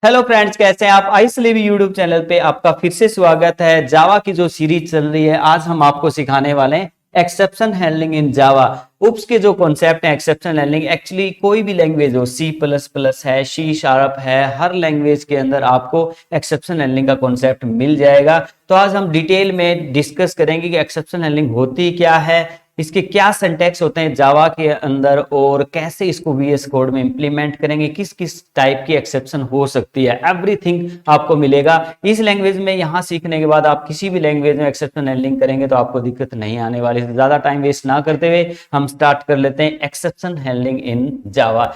Hello friends, कैसे हैं आप। आइसलीव यूट्यूब चैनल पे आपका फिर से स्वागत है। जावा की जो सीरीज चल रही है, आज हम आपको सिखाने वाले हैं एक्सेप्शन हैंडलिंग इन जावा। उप्स के जो कॉन्सेप्ट है एक्सेप्शन हैंडलिंग, एक्चुअली कोई भी लैंग्वेज हो, सी प्लस प्लस है, सी शार्प है, हर लैंग्वेज के अंदर आपको एक्सेप्शन हैंडलिंग का कॉन्सेप्ट मिल जाएगा। तो आज हम डिटेल में डिस्कस करेंगे कि एक्सेप्शन हैंडलिंग होती क्या है, इसके क्या सिंटैक्स होते हैं जावा के अंदर, और कैसे इसको वीएस कोड में इंप्लीमेंट करेंगे, किस किस टाइप की एक्सेप्शन हो सकती है, एवरीथिंग आपको मिलेगा इस लैंग्वेज में। यहां सीखने के बाद आप किसी भी लैंग्वेज में एक्सेप्शन हैंडलिंग करेंगे तो आपको दिक्कत नहीं आने वाली। ज्यादा टाइम वेस्ट ना करते हुए हम स्टार्ट कर लेते हैं exception handling in Java.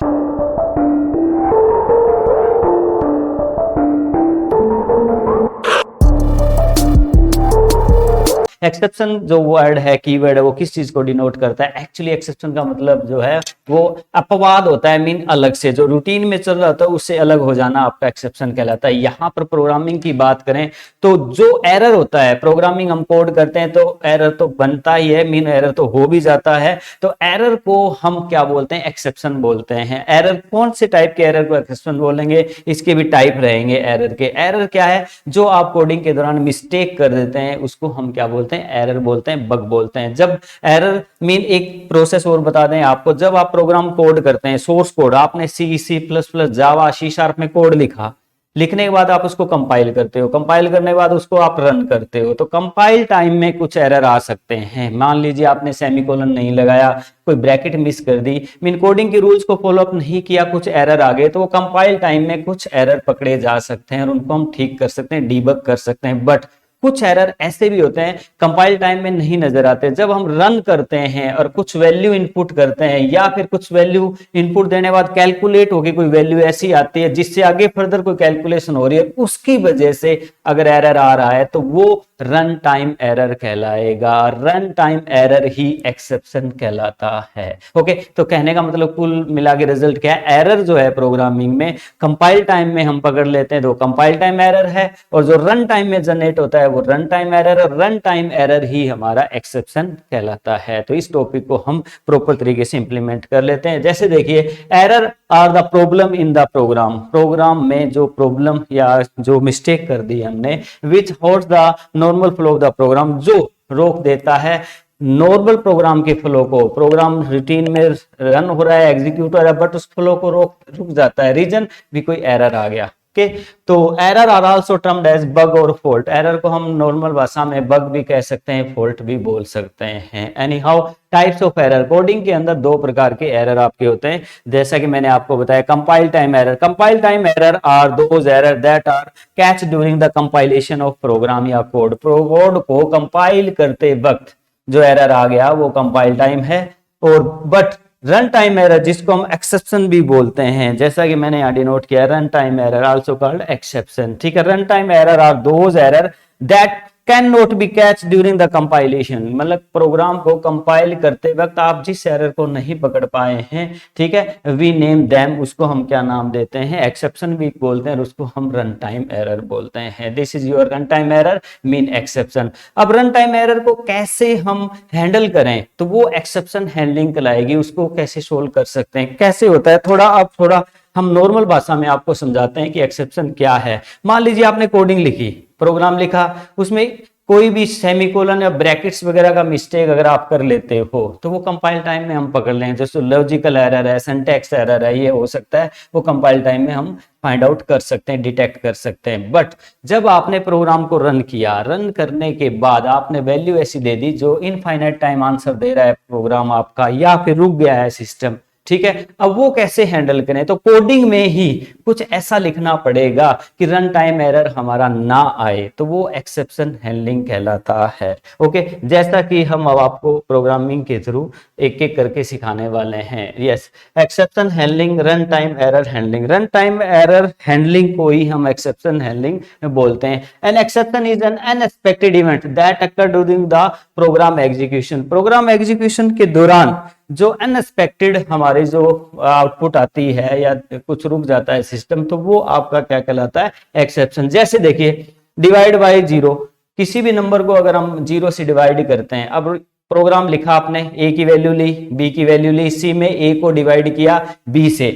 Exception जो वर्ड है, कीवर्ड है, वो किस चीज को डिनोट करता है। एक्चुअली एक्सेप्शन का मतलब जो है वो अपवाद होता है, मीन अलग से, जो रूटीन में चल रहा था उससे अलग हो जाना आपका एक्सेप्शन कहलाता है। यहां पर प्रोग्रामिंग की बात करें तो जो एरर होता है, प्रोग्रामिंग हम कोड करते हैं तो एरर तो बनता ही है, मीन एरर तो हो भी जाता है। तो एरर को हम क्या बोलते हैं, एक्सेप्शन बोलते हैं। एरर कौन से टाइप के एरर को एक्सेप्शन बोलेंगे, इसके भी टाइप रहेंगे एरर के। एरर क्या है, जो आप कोडिंग के दौरान मिस्टेक कर देते हैं उसको हम क्या बोलते हैं, एरर बोलते हैं, बग बोलते हैं। जब एरर मीन, एक प्रोसेस और बता दें आपको, जब आप प्रोग्राम कोड करते हैं, सोर्स कोड आपने C plus plus Java C sharp में कोड लिखा, लिखने के बाद आप उसको कंपाइल करते हो, कंपाइल करने के बाद उसको आप रन करते हो, तो कंपाइल टाइम में कुछ एरर आ सकते हैं। मान लीजिए आपने सेमीकोलन नहीं लगाया, कोई ब्रैकेट मिस कर दी, मीन कोडिंग के रूल्स को फॉलो अप नहीं किया, कुछ एरर आ गए, तो वो कंपाइल टाइम में कुछ एरर पकड़े जा सकते हैं और उनको हम ठीक कर सकते हैं, डीबग कर सकते हैं। बट कुछ एरर ऐसे भी होते हैं कंपाइल टाइम में नहीं नजर आते। जब हम रन करते हैं और कुछ वैल्यू इनपुट करते हैं, या फिर कुछ वैल्यू इनपुट देने के बाद कैलकुलेट होगी, कोई वैल्यू ऐसी आती है जिससे आगे फर्दर कोई कैलकुलेशन हो रही है, उसकी वजह से अगर एरर आ रहा है तो वो रन टाइम एरर कहलाएगा। रन टाइम एरर ही एक्सेप्शन कहलाता है। ओके, तो कहने का मतलब कुल मिला के रिजल्ट क्या है, एरर जो है प्रोग्रामिंग में कंपाइल टाइम में हम पकड़ लेते हैं तो कंपाइल टाइम एरर है, और जो रन टाइम में जनरेट होता है वो रन टाइम एरर, और रन टाइम एरर ही हमारा एक्सेप्शन कहलाता है। तो इस टॉपिक को हम प्रॉपर तरीके से इंप्लीमेंट कर लेते हैं। जैसे देखिए, error are the problem in the program, program में जो प्रॉब्लम या जो मिस्टेक कर दी हमने, which holds the normal flow of the program, जो रोक देता है नॉर्मल प्रोग्राम के फ्लो को। प्रोग्राम रूटीन में रन हो रहा है, एग्जीक्यूट हो रहा है, बट उस फ्लो को रुक जाता है, रीजन भी कोई एरर आ गया। ओके, तो error are also termed as bug और फॉल्ट। एरर को हम नॉर्मल भाषा में बग भी कह सकते हैं, फॉल्ट भी बोल सकते हैं। Any how, types of error, coding के अंदर दो प्रकार के एरर आपके होते हैं, जैसा कि मैंने आपको बताया। Compile time error, compile time error are those error that are catch during the compilation of program या कोड। कोड को कंपाइल करते वक्त जो एरर आ गया वो कंपाइल टाइम है। और बट रन टाइम एरर, जिसको हम एक्सेप्शन भी बोलते हैं, जैसा कि मैंने यहाँ डिनोट किया, run time error also called exception. ठीक है, run time error are those error that can not be catch during the compilation, मतलब प्रोग्राम को कंपाइल करते वक्त आप जिस एरर को नहीं पकड़ पाए हैं, ठीक है, वी नेम दैम, उसको हम क्या नाम देते हैं, एक्सेप्शन भी बोलते हैं, और उसको हम रन टाइम एरर बोलते हैं। This is your run time error mean exception. अब रन टाइम एरर को कैसे हम हैंडल करें, तो वो एक्सेप्शन हैंडलिंग कहलाएगी। उसको कैसे सोल्व कर सकते हैं, कैसे होता है, थोड़ा हम नॉर्मल भाषा में आपको समझाते हैं कि एक्सेप्शन क्या है। मान लीजिए आपने कोडिंग लिखी, प्रोग्राम लिखा, उसमें कोई भी सेमीकोलन या ब्रैकेट्स वगैरह का मिस्टेक अगर आप कर लेते हो तो वो कंपाइल टाइम में हम पकड़ लेंगे। जैसे लॉजिकल एरर है, सिंटैक्स एरर है, ये हो सकता है, वो कंपाइल टाइम में हम फाइंड आउट कर सकते हैं, डिटेक्ट कर सकते हैं। बट जब आपने प्रोग्राम को रन किया, रन करने के बाद आपने वैल्यू ऐसी दे दी जो इनफाइनाइट टाइम आंसर दे रहा है प्रोग्राम आपका, या फिर रुक गया है सिस्टम, ठीक है, अब वो कैसे हैंडल करें, तो कोडिंग में ही कुछ ऐसा लिखना पड़ेगा कि रन टाइम एरर हमारा ना आए, तो वो एक्सेप्शन हैंडलिंग कहलाता है। ओके, जैसा कि हम अब आपको प्रोग्रामिंग के थ्रू एक एक करके सिखाने वाले हैं। Yes, exception handling, run time error handling. Run time error handling को ही हम एक्सेप्शन हैंडलिंग बोलते हैं। An exception is an unexpected event that occur during the program execution. Program execution के दौरान जो अनएक्सपेक्टेड हमारी जो आउटपुट आती है या कुछ रुक जाता है सिस्टम, तो वो आपका क्या कहलाता है, एक्सेप्शन। जैसे देखिए, डिवाइड बाय जीरो, किसी भी नंबर को अगर हम जीरो से डिवाइड करते हैं, अब प्रोग्राम लिखा आपने, ए की वैल्यू ली, बी की वैल्यू ली, सी में ए को डिवाइड किया बी से,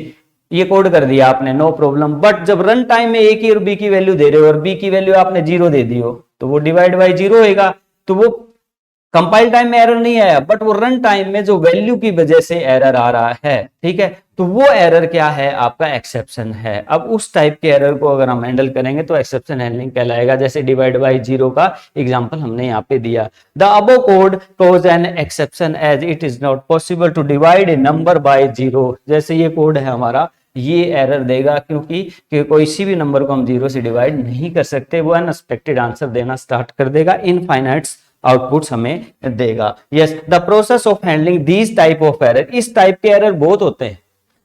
ये कोड कर दिया आपने, नो प्रॉब्लम। बट जब रन टाइम में ए की और बी की वैल्यू दे रहे हो और बी की वैल्यू आपने 0 दे दी हो, तो वो डिवाइड बाई 0 होगा। तो वो कंपाइल टाइम में एरर नहीं आया, बट वो रन टाइम में जो वैल्यू की वजह से एरर आ रहा है, ठीक है, तो वो एरर क्या है, आपका एक्सेप्शन है। अब उस टाइप के एरर को अगर हम हैंडल करेंगे तो एक्सेप्शन हैंडलिंग कहलाएगा। जैसे डिवाइड बाय 0 का एग्जांपल हमने यहाँ पे दिया, the above code throws an exception as it is not possible to divide a number by 0। जैसे ये कोड है हमारा, ये एरर देगा क्योंकि कोई सी भी नंबर को हम 0 से डिवाइड नहीं कर सकते, वो अनएक्सपेक्टेड आंसर देना स्टार्ट कर देगा, इनफाइनाइट आउटपुट्स हमें देगा। Yes, the process of handling these type of error, इस टाइप के एरर बहुत होते हैं।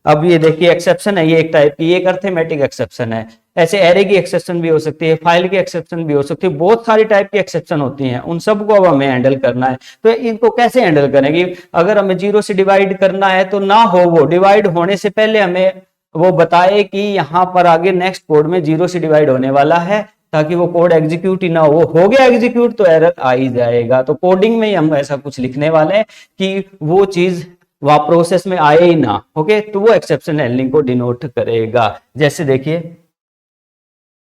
अब ये देखिए एक्सेप्शन है, ये एक टाइप की, एक अर्थमेटिक एक्सेप्शन है, ऐसे एरे की एक्सेप्शन भी हो सकती है, फाइल की एक्सेप्शन भी हो सकती है, बहुत सारी टाइप की एक्सेप्शन होती हैं, उन सबको अब हमें हैंडल करना है। तो इनको कैसे हैंडल करेंगे, अगर हमें 0 से डिवाइड करना है तो ना हो वो डिवाइड होने से पहले हमें वो बताए कि यहां पर आगे नेक्स्ट कोड में 0 से डिवाइड होने वाला है, ताकि वो कोड एग्जीक्यूट ही ना हो गया एग्जीक्यूट तो एरर आ ही जाएगा। तो कोडिंग में ही हम ऐसा कुछ लिखने वाले हैं कि वो चीज वह प्रोसेस में आए ही ना। ओके, तो वो एक्सेप्शन हैंडलिंग को डिनोट करेगा। जैसे देखिए,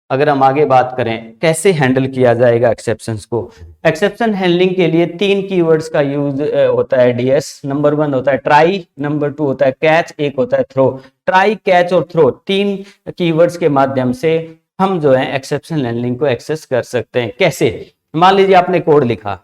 अगर हम आगे बात करें कैसे हैंडल किया जाएगा एक्सेप्शंस को, एक्सेप्शन हैंडलिंग के लिए 3 कीवर्ड्स का यूज होता है डीएस। नंबर 1 होता है ट्राई, नंबर 2 होता है कैच, एक होता है थ्रो। ट्राई, कैच और थ्रो, 3 कीवर्ड्स के माध्यम से हम जो है एक्सेप्शन हैंडलिंग को एक्सेस कर सकते हैं। कैसे, मान लीजिए आपने कोड लिखा,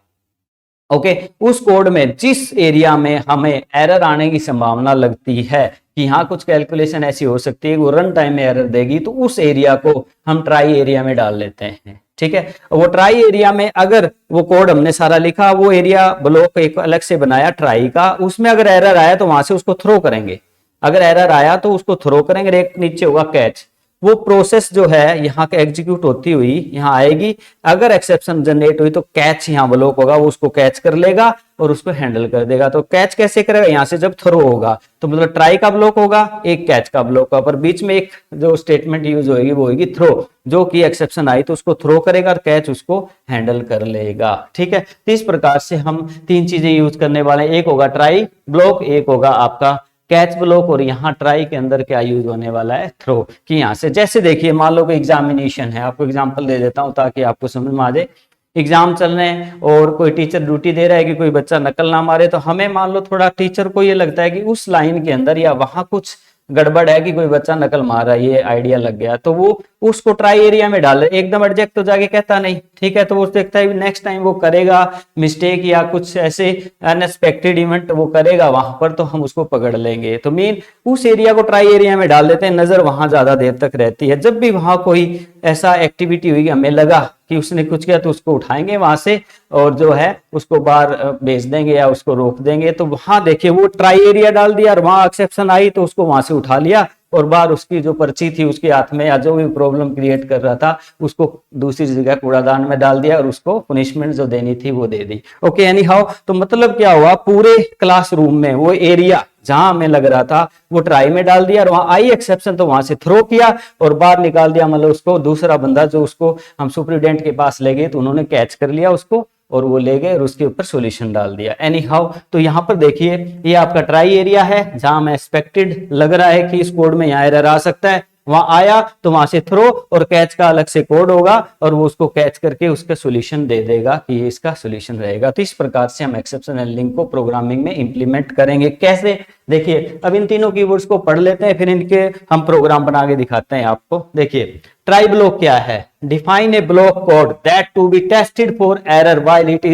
ओके, उस कोड में जिस एरिया में हमें एरर आने की संभावना लगती है कि यहाँ कुछ कैलकुलेशन ऐसी हो सकती है वो रन टाइम में एरर देगी, तो उस एरिया को हम ट्राई एरिया में डाल लेते हैं। ठीक है, वो ट्राई एरिया में अगर वो कोड हमने सारा लिखा, वो एरिया ब्लॉक एक अलग से बनाया ट्राई का, उसमें अगर एरर आया तो वहां से उसको थ्रो करेंगे। अगर एरर आया तो उसको थ्रो करेंगे, एक नीचे होगा कैच। वो प्रोसेस जो है यहाँ के एग्जीक्यूट होती हुई यहाँ आएगी, अगर एक्सेप्शन जनरेट हुई तो कैच यहाँ ब्लॉक होगा, वो उसको कैच कर लेगा और उसको हैंडल कर देगा। तो कैच कैसे करेगा, यहाँ से जब थ्रो होगा तो मतलब ट्राई का ब्लॉक होगा, एक कैच का ब्लॉक होगा, पर बीच में एक जो स्टेटमेंट यूज होगी वो होगी थ्रो, जो कि एक्सेप्शन आई तो उसको थ्रो करेगा और कैच उसको हैंडल कर लेगा। ठीक है, तो इस प्रकार से हम 3 चीजें यूज करने वाले हैं, एक होगा ट्राई ब्लॉक, एक होगा आपका कैच ब्लॉक, और यहाँ ट्राई के अंदर क्या यूज होने वाला है, थ्रो। कि यहाँ से जैसे देखिए, मान लो कोई एग्जामिनेशन है, आपको एग्जांपल दे देता हूँ ताकि आपको समझ में आ जाए। एग्जाम चल रहे हैं और कोई टीचर ड्यूटी दे रहा है कि कोई बच्चा नकल ना मारे, तो हमें मान लो थोड़ा टीचर को ये लगता है कि उस लाइन के अंदर या वहां कुछ गड़बड़ है कि कोई बच्चा नकल मार रहा है, ये आइडिया लग गया, तो वो उसको ट्राई एरिया में डाले, एकदम एडजेक्ट तो जाके कहता नहीं। ठीक है, तो वो देखता है नेक्स्ट टाइम वो करेगा मिस्टेक या कुछ ऐसे अनएक्सपेक्टेड इवेंट वो करेगा वहां पर, तो हम उसको पकड़ लेंगे। तो मेन उस एरिया को ट्राई एरिया में डाल देते हैं, नजर वहां ज्यादा देर तक रहती है। जब भी वहां कोई ऐसा एक्टिविटी हुई हमें लगा कि उसने कुछ किया तो उसको उठाएंगे वहां से और जो है उसको बाहर भेज देंगे या उसको रोक देंगे। तो वहां देखिए वो ट्राई एरिया डाल दिया और वहां एक्सेप्शन आई तो उसको वहां से उठा लिया और बाहर उसकी जो पर्ची थी उसके हाथ में या जो भी प्रॉब्लम क्रिएट कर रहा था उसको दूसरी जगह कूड़ादान में डाल दिया और उसको पनिशमेंट जो देनी थी वो दे दी। ओके, एनी हाउ, तो मतलब क्या हुआ, पूरे क्लासरूम में वो एरिया जहां हमें लग रहा था वो ट्राई में डाल दिया और वहां आई एक्सेप्शन तो वहां से थ्रो किया और बाहर निकाल दिया। मतलब उसको दूसरा बंदा जो उसको हम सुपरिटेंडेंट के पास ले गए तो उन्होंने कैच कर लिया उसको और वो ले गए और उसके ऊपर सॉल्यूशन डाल दिया। एनी हाउ, तो यहाँ पर देखिए ये आपका ट्राई एरिया है जहां हमें एक्सपेक्टेड लग रहा है कि इस कोड में यहाँ एरर आ सकता है, वहां आया तो वहां से थ्रो और कैच का अलग से कोड होगा और वो उसको कैच करके उसका सॉल्यूशन दे देगा कि ये इसका सॉल्यूशन रहेगा। तो इस प्रकार से हम एक्सेप्शन हैंडलिंग को प्रोग्रामिंग में इंप्लीमेंट करेंगे। कैसे, देखिए अब इन तीनों कीवर्ड्स को पढ़ लेते हैं फिर इनके हम प्रोग्राम बना के दिखाते हैं आपको। देखिए ट्राई ब्लॉक क्या है, define a block code that to be tested for error while it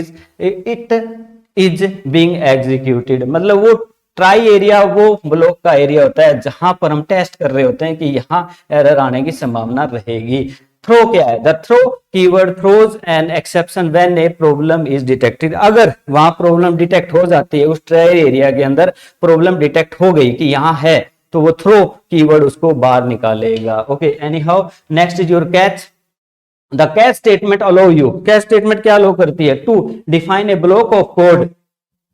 is being executed. मतलब वो ट्राई एरिया वो ब्लॉक का एरिया होता है जहां पर हम टेस्ट कर रहे होते हैं कि यहाँ एरर आने की संभावना रहेगी। थ्रो क्या है, the throw keyword throws an exception when a problem is detected. अगर वहां प्रॉब्लम डिटेक्ट हो जाती है, उस ट्राई एरिया के अंदर प्रॉब्लम डिटेक्ट हो गई कि यहाँ है, तो वो थ्रो कीवर्ड उसको बाहर निकालेगा। Okay, anyhow, next is your catch. The catch statement allow you, catch statement क्या अलाउ करती है, to define a block of code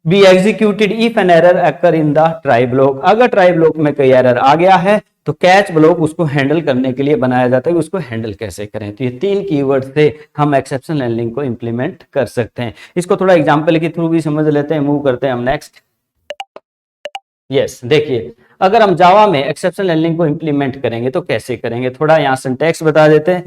be executed if an error occur in the try block. अगर try block में कोई error आ गया है तो catch block उसको हैंडल करने के लिए बनाया जाता है, उसको हैंडल कैसे करें। तो ये 3 कीवर्ड से हम एक्सेप्शन हैंडलिंग को इंप्लीमेंट कर सकते हैं। इसको थोड़ा एग्जांपल के थ्रू भी समझ लेते हैं, मूव करते हैं हम नेक्स्ट। यस देखिए, अगर हम जावा में एक्सेप्शनल हैंडलिंग को इंप्लीमेंट करेंगे तो कैसे करेंगे, थोड़ा यहाँ सिंटैक्स बता देते हैं,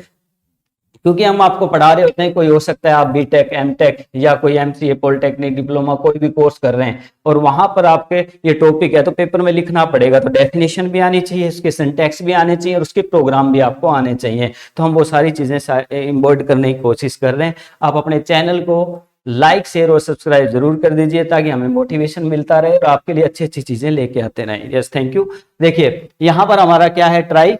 क्योंकि हम आपको पढ़ा रहे होते हैं, कोई हो सकता है आप बीटेक, एमटेक या कोई एमसीए, पॉलिटेक्निक, डिप्लोमा कोई भी कोर्स कर रहे हैं और वहां पर आपके ये टॉपिक है तो पेपर में लिखना पड़ेगा, तो डेफिनेशन भी आनी चाहिए, उसके सिंटैक्स भी आने चाहिए और उसके प्रोग्राम भी आपको आने चाहिए। तो हम वो सारी चीजें इम्बोर्ड करने की कोशिश कर रहे हैं। आप अपने चैनल को लाइक, शेयर और सब्सक्राइब जरूर कर दीजिए ताकि हमें मोटिवेशन मिलता रहे और आपके लिए अच्छी अच्छी चीजें लेके आते रहें। Yes thank you. देखिए यहाँ पर हमारा क्या है, ट्राई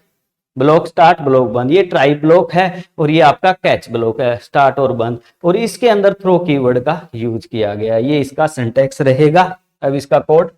ब्लॉक स्टार्ट ब्लॉक बंद, ये ट्राई ब्लॉक है और ये आपका कैच ब्लॉक है, स्टार्ट और बंद, और इसके अंदर थ्रो कीवर्ड का यूज किया गया, ये इसका सिंटैक्स रहेगा। अब इसका कोड,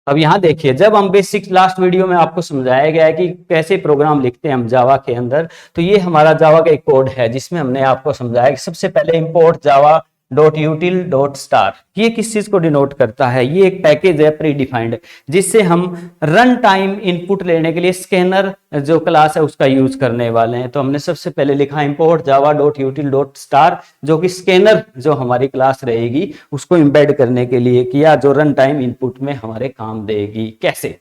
अब यहाँ देखिए, जब हम बेसिक लास्ट वीडियो में आपको समझाया गया है कि कैसे प्रोग्राम लिखते हैं हम जावा के अंदर, तो ये हमारा जावा का एक कोड है जिसमें हमने आपको समझाया कि सबसे पहले इंपोर्ट जावा .util.star, ये किस चीज को डिनोट करता है, ये एक पैकेज है प्री डिफाइंड जिससे हम रन टाइम इनपुट लेने के लिए स्कैनर जो क्लास है उसका यूज करने वाले हैं। तो हमने सबसे पहले लिखा इंपोर्ट जावा .util.star, जो कि स्कैनर जो हमारी क्लास रहेगी उसको एम्बेड करने के लिए किया, जो रन टाइम इनपुट में हमारे काम देगी। कैसे,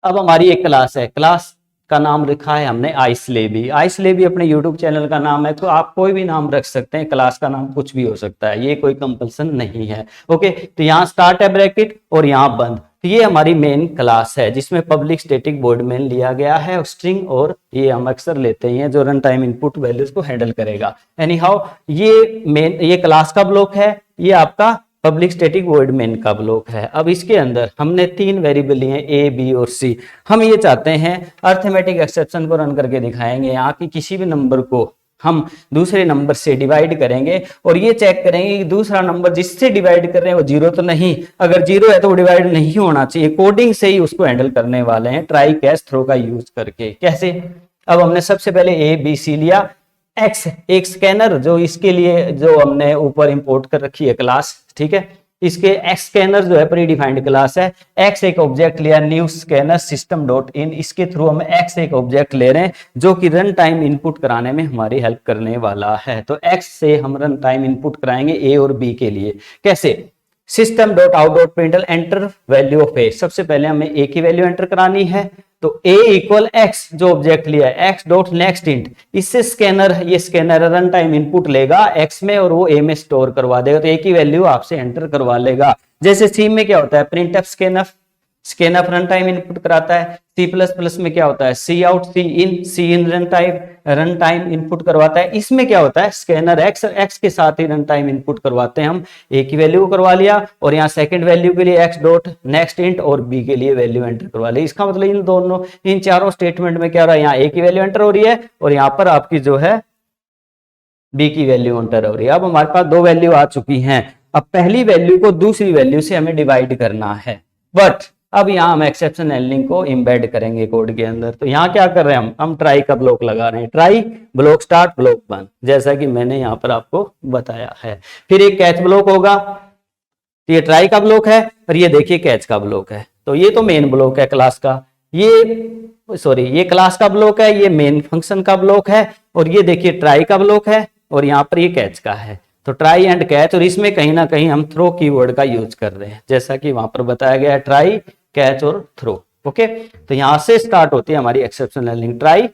अब हमारी एक क्लास है, क्लास का नाम लिखा है हमने आइसलेबी, आइसलेबी अपने YouTube चैनल का नाम है, तो आप कोई भी नाम रख सकते हैं, क्लास का नाम कुछ भी हो सकता है, ये कोई कंपल्सन नहीं है। ओके, तो यहाँ स्टार्ट है ब्रैकेट और यहाँ बंद, तो ये हमारी मेन क्लास है जिसमें पब्लिक स्टैटिक वॉइड मेन लिया गया है, स्ट्रिंग और ये हम अक्सर लेते हैं जो रन टाइम इनपुट वैल्यूज को हैंडल करेगा। एनी हाउ ये मेन, ये क्लास का ब्लॉक है, ये आपका पब्लिक स्टैटिक वॉइड मेन का ब्लॉक है। अब इसके अंदर हमने 3 वेरिएबल लिए हैं, ए, बी और सी। हम ये चाहते हैं अर्थमेटिक एक्सेप्शन को रन करके दिखाएंगे, यहाँ की किसी भी नंबर को हम दूसरे नंबर से डिवाइड करेंगे और ये चेक करेंगे कि दूसरा नंबर जिससे डिवाइड कर रहे हैं वो जीरो तो नहीं, अगर जीरो है तो वो डिवाइड नहीं होना चाहिए, कोडिंग से ही उसको हैंडल करने वाले हैं ट्राई कैच थ्रो का यूज करके। कैसे, अब हमने सबसे पहले ए बी सी लिया, एक्स एक स्कैनर जो इसके लिए जो हमने ऊपर इंपोर्ट कर रखी है क्लास, ठीक है, इसके एक्स स्कैनर जो है प्री डिफाइंड क्लास है, एक्स एक ऑब्जेक्ट लिया new scanner system dot in, इसके थ्रू हम एक्स एक ऑब्जेक्ट ले रहे हैं जो कि रन टाइम इनपुट कराने में हमारी हेल्प करने वाला है। तो एक्स से हम रन टाइम इनपुट कराएंगे ए और बी के लिए। कैसे, system dot out dot println enter value of A, सबसे पहले हमें ए की वैल्यू एंटर करानी है, तो a इक्वल एक्स जो ऑब्जेक्ट लिया है एक्स डॉट नेक्स्ट इंट, इससे स्कैनर, ये स्कैनर रन टाइम इनपुट लेगा एक्स में और वो a में स्टोर करवा देगा, तो a की वैल्यू आपसे एंटर करवा लेगा। जैसे सी में क्या होता है, print F scanf, scanf run time input कराता है, सी प्लस प्लस में क्या होता है, सी आउट सी इन रन टाइम इनपुट करवाता है। इसमें क्या होता है, स्कैनर एक्स के साथ ही रन टाइम इनपुट करवाते हैं हम, ए की वैल्यू करवा लिया और यहाँ सेकंड वैल्यू के लिए एक्स डॉट नेक्स्ट इंट और बी के लिए वैल्यू एंटर करवा ली। इसका मतलब इन दोनों, इन चारों स्टेटमेंट में क्या हो रहा है, यहाँ ए की वैल्यू एंटर हो रही है और यहाँ पर आपकी जो है बी की वैल्यू एंटर हो रही है। अब हमारे पास 2 वैल्यू आ चुकी हैं, अब पहली वैल्यू को दूसरी वैल्यू से हमें डिवाइड करना है, बट अब यहाँ हम एक्सेप्शन हैंडलिंग को एम्बेड करेंगे कोड के अंदर। तो यहाँ क्या कर रहे हैं हम ट्राई का ब्लॉक लगा रहे हैं, ट्राई ब्लॉक स्टार्ट ब्लॉक बंद, जैसा कि मैंने यहाँ पर आपको बताया है। फिर एक कैच ब्लॉक होगा, तो ये ट्राई का ब्लॉक है और ये देखिए कैच का ब्लॉक है। तो ये तो मेन ब्लॉक है क्लास का, ये क्लास का ब्लॉक है, ये मेन फंक्शन का ब्लॉक है और ये देखिए ट्राई का ब्लॉक है और यहाँ पर ये कैच का है। तो ट्राई एंड कैच, और इसमें कहीं ना कहीं हम थ्रो कीवर्ड का यूज कर रहे हैं जैसा कि वहां पर बताया गया है, ट्राई कैच और थ्रो। ओके, तो यहां से स्टार्ट होती है हमारी एक्सेप्शन हैंडलिंग, ट्राई,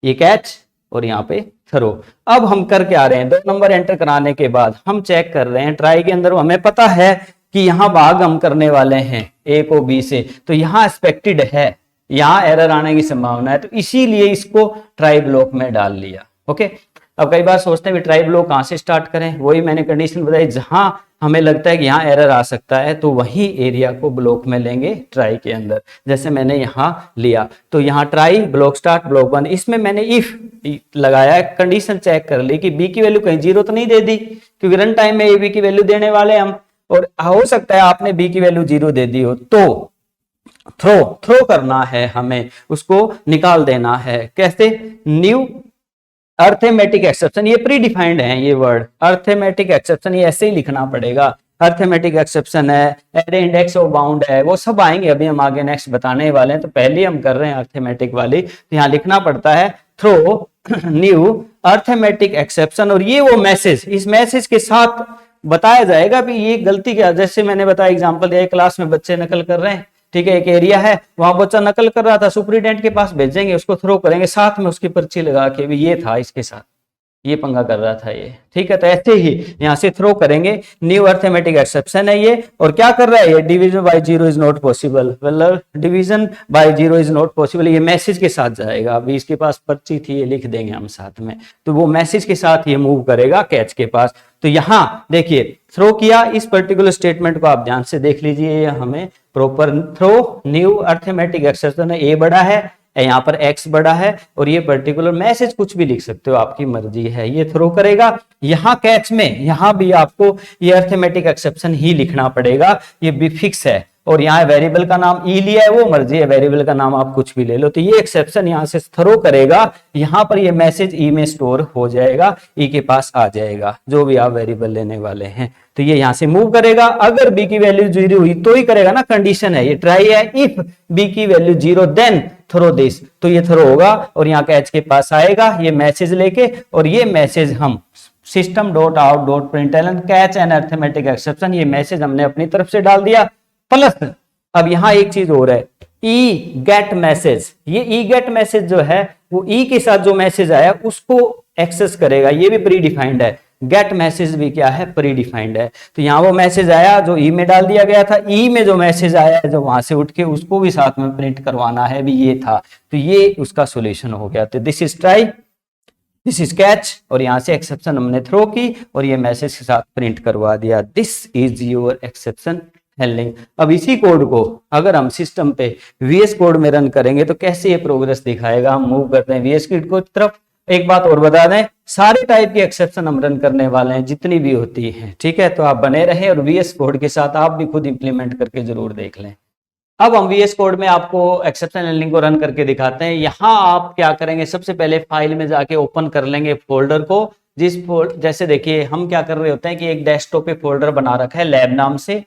ये कैच और यहाँ पे थ्रो। अब हम कर क्या रहे हैं, 2 नंबर एंटर कराने के बाद हम चेक कर रहे हैं ट्राई के अंदर, हमें पता है कि यहाँ भाग हम करने वाले हैं ए को बी से, तो यहाँ एक्सपेक्टेड है, यहाँ एरर आने की संभावना है, तो इसीलिए इसको ट्राई ब्लॉक में डाल लिया। ओके, अब कई बार सोचते हैं ट्राई ब्लॉक कहाँ से स्टार्ट करें, वही मैंने कंडीशन बताई, जहां हमें लगता है कि यहाँ एरर आ सकता है तो वही एरिया को ब्लॉक में लेंगे ट्राई के अंदर, जैसे मैंने यहाँ लिया। तो यहाँ ट्राई ब्लॉक स्टार्ट ब्लॉक बंद, इसमें मैंने इफ लगाया, कंडीशन चेक कर ली कि बी की वैल्यू कहीं जीरो तो नहीं दे दी, क्योंकि रन टाइम में ए बी की वैल्यू देने वाले हम, और हो सकता है आपने बी की वैल्यू जीरो दे दी हो, तो थ्रो करना है हमें, उसको निकाल देना है। कैसे, न्यू अर्थमेटिक एक्सेप्शन, ये प्री डिफाइंड है ये वर्ड अर्थमेटिक एक्सेप्शन, ये ऐसे ही लिखना पड़ेगा। अर्थमेटिक एक्सेप्शन है, एरे इंडेक्स और बाउंड है, वो सब आएंगे अभी हम आगे नेक्स्ट बताने वाले हैं, तो पहले हम कर रहे हैं अर्थमेटिक वाली। तो यहाँ लिखना पड़ता है थ्रो न्यू अर्थमेटिक एक्सेप्शन, और ये वो मैसेज, इस मैसेज के साथ बताया जाएगा भी ये गलती क्या, जैसे मैंने बताया एग्जांपल दिया, क्लास में बच्चे नकल कर रहे हैं, ठीक है, एक एरिया है, वहां बच्चा नकल कर रहा था, सुपरिटेंडेंट के पास भेजेंगे, उसको थ्रो करेंगे, साथ में उसकी पर्ची लगा के भी ये था, इसके साथ ये पंगा कर रहा था ये, ठीक है। तो ऐसे ही यहां से थ्रो करेंगे, न्यू अर्थमेटिक एक्सेप्शन है ये, और क्या कर रहा है ये, division by zero is not possible, मतलब division by zero is not possible, ये मैसेज के साथ जाएगा। अभी इसके पास पर्ची थी, ये लिख देंगे हम साथ में, तो वो मैसेज के साथ ये मूव करेगा कैच के पास। तो यहां देखिए थ्रो किया, इस पर्टिकुलर स्टेटमेंट को आप ध्यान से देख लीजिए, हमें proper throw new arithmetic exception है, ए बड़ा है, यहाँ पर x बड़ा है, और ये पर्टिकुलर मैसेज कुछ भी लिख सकते हो, आपकी मर्जी है, ये थ्रो करेगा। यहाँ कैच में यहां भी आपको ये अर्थमेटिक एक्सेप्शन ही लिखना पड़ेगा, ये भी फिक्स है, और यहाँ वेरिएबल का नाम ई लिया है, वो मर्जी है, वेरिएबल का नाम आप कुछ भी ले लो। तो ये एक्सेप्शन यहाँ से थ्रो करेगा, यहाँ पर ये मैसेज ई में स्टोर हो जाएगा, ई के पास आ जाएगा, जो भी आप वेरिएबल लेने वाले हैं। तो ये यहाँ से मूव करेगा, अगर बी की वैल्यू 0 हुई तो ही करेगा ना, कंडीशन है ये, ट्राई है, इफ बी की वैल्यू 0 देन थ्रो दिस, तो ये थ्रो होगा, और यहाँ कैच के पास आएगा ये मैसेज लेके, और ये मैसेज हम system dot out dot println catch and arithmetic exception, ये मैसेज हमने अपनी तरफ से डाल दिया। प्लस अब यहां एक चीज और है, ई गेट मैसेज, ये ई गेट मैसेज जो है वो ई के साथ जो मैसेज आया उसको एक्सेस करेगा, ये भी प्री डिफाइंड है, गेट मैसेज भी क्या है, प्री डिफाइंड है। तो यहाँ वो मैसेज आया जो ई में डाल दिया गया था, ई में जो मैसेज आया है जो वहां से उठ के उसको भी साथ में प्रिंट करवाना है, भी ये था, तो ये उसका सोल्यूशन हो गया। तो this is try, this is catch, और यहां से एक्सेप्शन हमने थ्रो की और ये मैसेज के साथ प्रिंट करवा दिया, this is your exception handling. अब इसी कोड को अगर हम सिस्टम पे वीएस कोड में रन करेंगे तो कैसे ये प्रोग्रेस दिखाएगा, हम मूव करते हैं वीएस कोड की तरफ। एक बात और बता दें, सारे टाइप की एक्सेप्शन हम रन करने वाले हैं, जितनी भी होती है, ठीक है। तो आप बने रहें और वीएस कोड के साथ आप भी खुद इंप्लीमेंट करके जरूर देख लें। अब हम वीएस कोड में आपको एक्सेप्शन हैंडलिंग को रन करके दिखाते हैं। यहां आप क्या करेंगे, सबसे पहले फाइल में जाके ओपन कर लेंगे फोल्डर को, जैसे देखिए हम क्या कर रहे होते हैं कि एक डेस्कटॉप पे फोल्डर बना रखा है लैब नाम से,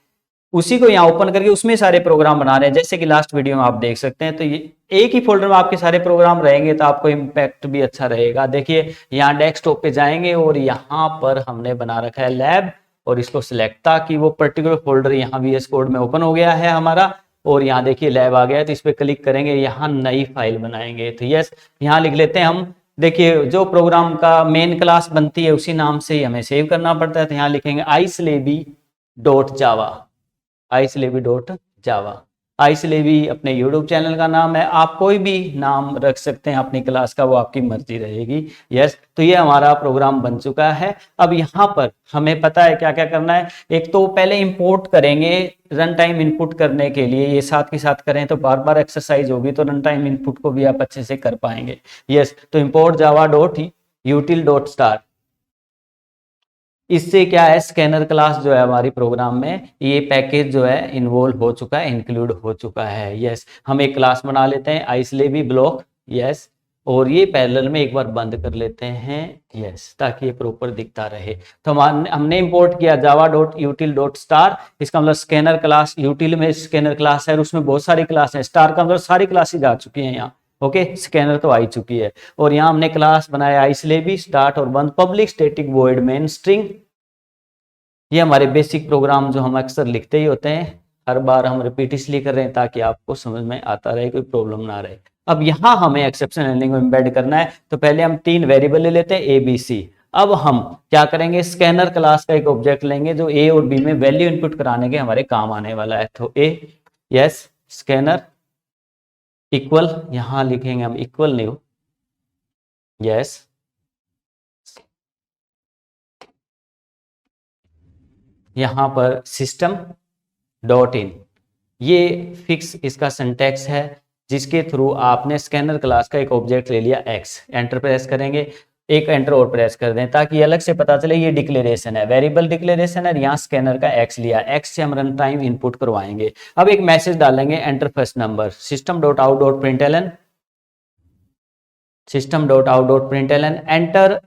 उसी को यहाँ ओपन करके उसमें सारे प्रोग्राम बना रहे हैं, जैसे कि लास्ट वीडियो में आप देख सकते हैं। तो ये एक ही फोल्डर में आपके सारे प्रोग्राम रहेंगे तो आपको इम्पैक्ट भी अच्छा रहेगा। देखिए यहाँ डेस्कटॉप पे जाएंगे और यहाँ पर हमने बना रखा है लैब, और इसको सिलेक्ट, ताकि वो पर्टिकुलर फोल्डर यहाँ वीएस कोड में ओपन हो गया है हमारा, और यहाँ देखिए लैब आ गया है। तो इस पर क्लिक करेंगे, यहाँ नई फाइल बनाएंगे। तो यस, यहाँ लिख लेते हैं हम, देखिए जो प्रोग्राम का मेन क्लास बनती है उसी नाम से ही हमें सेव करना पड़ता है। तो यहाँ लिखेंगे iceleby.java, iceleby.java। iceleby अपने YouTube चैनल का नाम है, आप कोई भी नाम रख सकते हैं अपनी क्लास का, वो आपकी मर्जी रहेगी। यस, तो ये हमारा प्रोग्राम बन चुका है। अब यहाँ पर हमें पता है क्या क्या करना है। एक तो पहले इंपोर्ट करेंगे रन टाइम इनपुट करने के लिए, ये साथ के साथ करें तो बार बार एक्सरसाइज होगी, तो रन टाइम इनपुट को भी आप अच्छे से कर पाएंगे। यस, तो इंपोर्ट java.util.star, इससे क्या है, स्कैनर क्लास जो है हमारी प्रोग्राम में, ये पैकेज जो है इन्वॉल्व हो चुका है, इंक्लूड हो चुका है। यस, हम एक क्लास बना लेते हैं iceleby ब्लॉक, यस, और ये पैरेलल में एक बार बंद कर लेते हैं, यस, ताकि ये प्रॉपर दिखता रहे। तो हमने इंपोर्ट किया java.util.star, इसका मतलब स्कैनर क्लास, यूटिल में स्कैनर क्लास है और उसमें बहुत सारी क्लास है, स्टार का मतलब सारी क्लासेज आ चुकी हैं यहाँ, ओके, स्कैनर तो आई चुकी है। और यहाँ हमने क्लास बनाया iceleby स्टार्ट और बंद, public static void main string, ये हमारे बेसिक प्रोग्राम जो हम अक्सर लिखते ही होते हैं, हर बार हम रिपीट इसलिए कर रहे हैं ताकि आपको समझ में आता रहे, कोई प्रॉब्लम ना रहे। अब यहाँ हमें एक्सेप्शन हैंडलिंग में एम्बेड करना है, तो पहले हम 3 वेरिएबल ले लेते हैं ए बी सी। अब हम क्या करेंगे, स्कैनर क्लास का एक ऑब्जेक्ट लेंगे जो ए और बी में वैल्यू इनपुट कराने के हमारे काम आने वाला है। तो ए, यस, स्कैनर इक्वल, यहां लिखेंगे हम इक्वल न्यू, यस, यहां पर सिस्टम डॉट इन, ये फिक्स इसका सिंटैक्स है जिसके थ्रू आपने स्कैनर क्लास का एक ऑब्जेक्ट ले लिया एक्स, एंटर प्रेस करेंगे, एक एंटर और प्रेस कर दें ताकि अलग से पता चले ये डिक्लेरेशन है, वेरिएबल डिक्लेरेशन है। यहाँ स्कैनर का एक्स लिया, एक्स से हम रन टाइम इनपुट करवाएंगे। अब एक मैसेज डालेंगे, enter first number, system.out.println, system.out.println, enter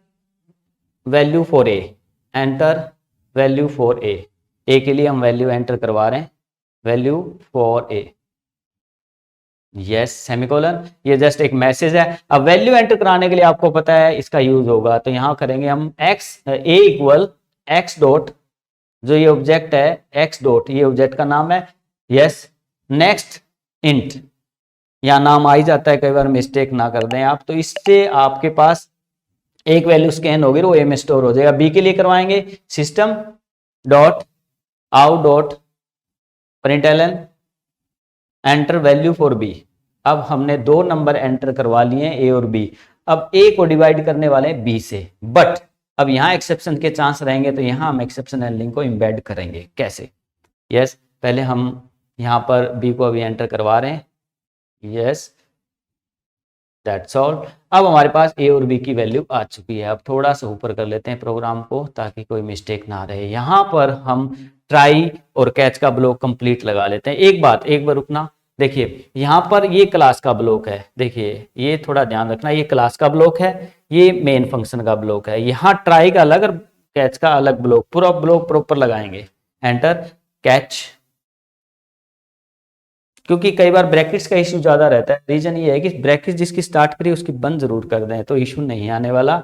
value for A, enter value for A, A के लिए हम वैल्यू एंटर करवा रहे हैं, value for A, yes, semicolon, ये जस्ट एक मैसेज है। अब वैल्यू एंटर कराने के लिए आपको पता है इसका यूज होगा, तो यहां करेंगे हम एक्स, ए इक्वल एक्स डॉट, जो ये ऑब्जेक्ट है एक्स डॉट, ये ऑब्जेक्ट का नाम है, यस, नेक्स्ट इंट, या नाम आ ही जाता है, कई बार मिस्टेक ना कर दें आप, तो इससे आपके पास एक वैल्यू स्कैन होगी वो ए में स्टोर हो जाएगा। बी के लिए करवाएंगे system dot out dot println enter value for B. अब हमने दो नंबर एंटर करवा लिए हैं, ए और बी। अब ए को डिवाइड करने वाले हैं बी से, बट अब यहां एक्सेप्शन के चांस रहेंगे, तो यहां हम एक्सेप्शन हैंडलिंग को इम्बेड करेंगे। कैसे? यस, पहले हम यहां पर बी को अभी एंटर करवा रहे हैं। Yes, that's all. अब हमारे पास ए और बी की वैल्यू आ चुकी है। अब थोड़ा सा ऊपर कर लेते हैं प्रोग्राम को ताकि कोई मिस्टेक ना रहे। यहां पर हम ट्राई और कैच का ब्लॉक कंप्लीट लगा लेते हैं। एक बार रुकना, देखिए यहां पर ये क्लास का ब्लॉक है, देखिए ये थोड़ा ध्यान रखना, ये क्लास का ब्लॉक है, ये मेन फंक्शन का ब्लॉक है। यहाँ ट्राई का अलग और कैच का अलग ब्लॉक, पूरा ब्लॉक प्रॉपर लगाएंगे। एंटर कैच, क्योंकि कई बार ब्रैकेट्स का इश्यू ज्यादा रहता है। रीजन ये है कि ब्रैकेट जिसकी स्टार्ट करी उसकी बंद जरूर कर दें, तो इश्यू नहीं आने वाला।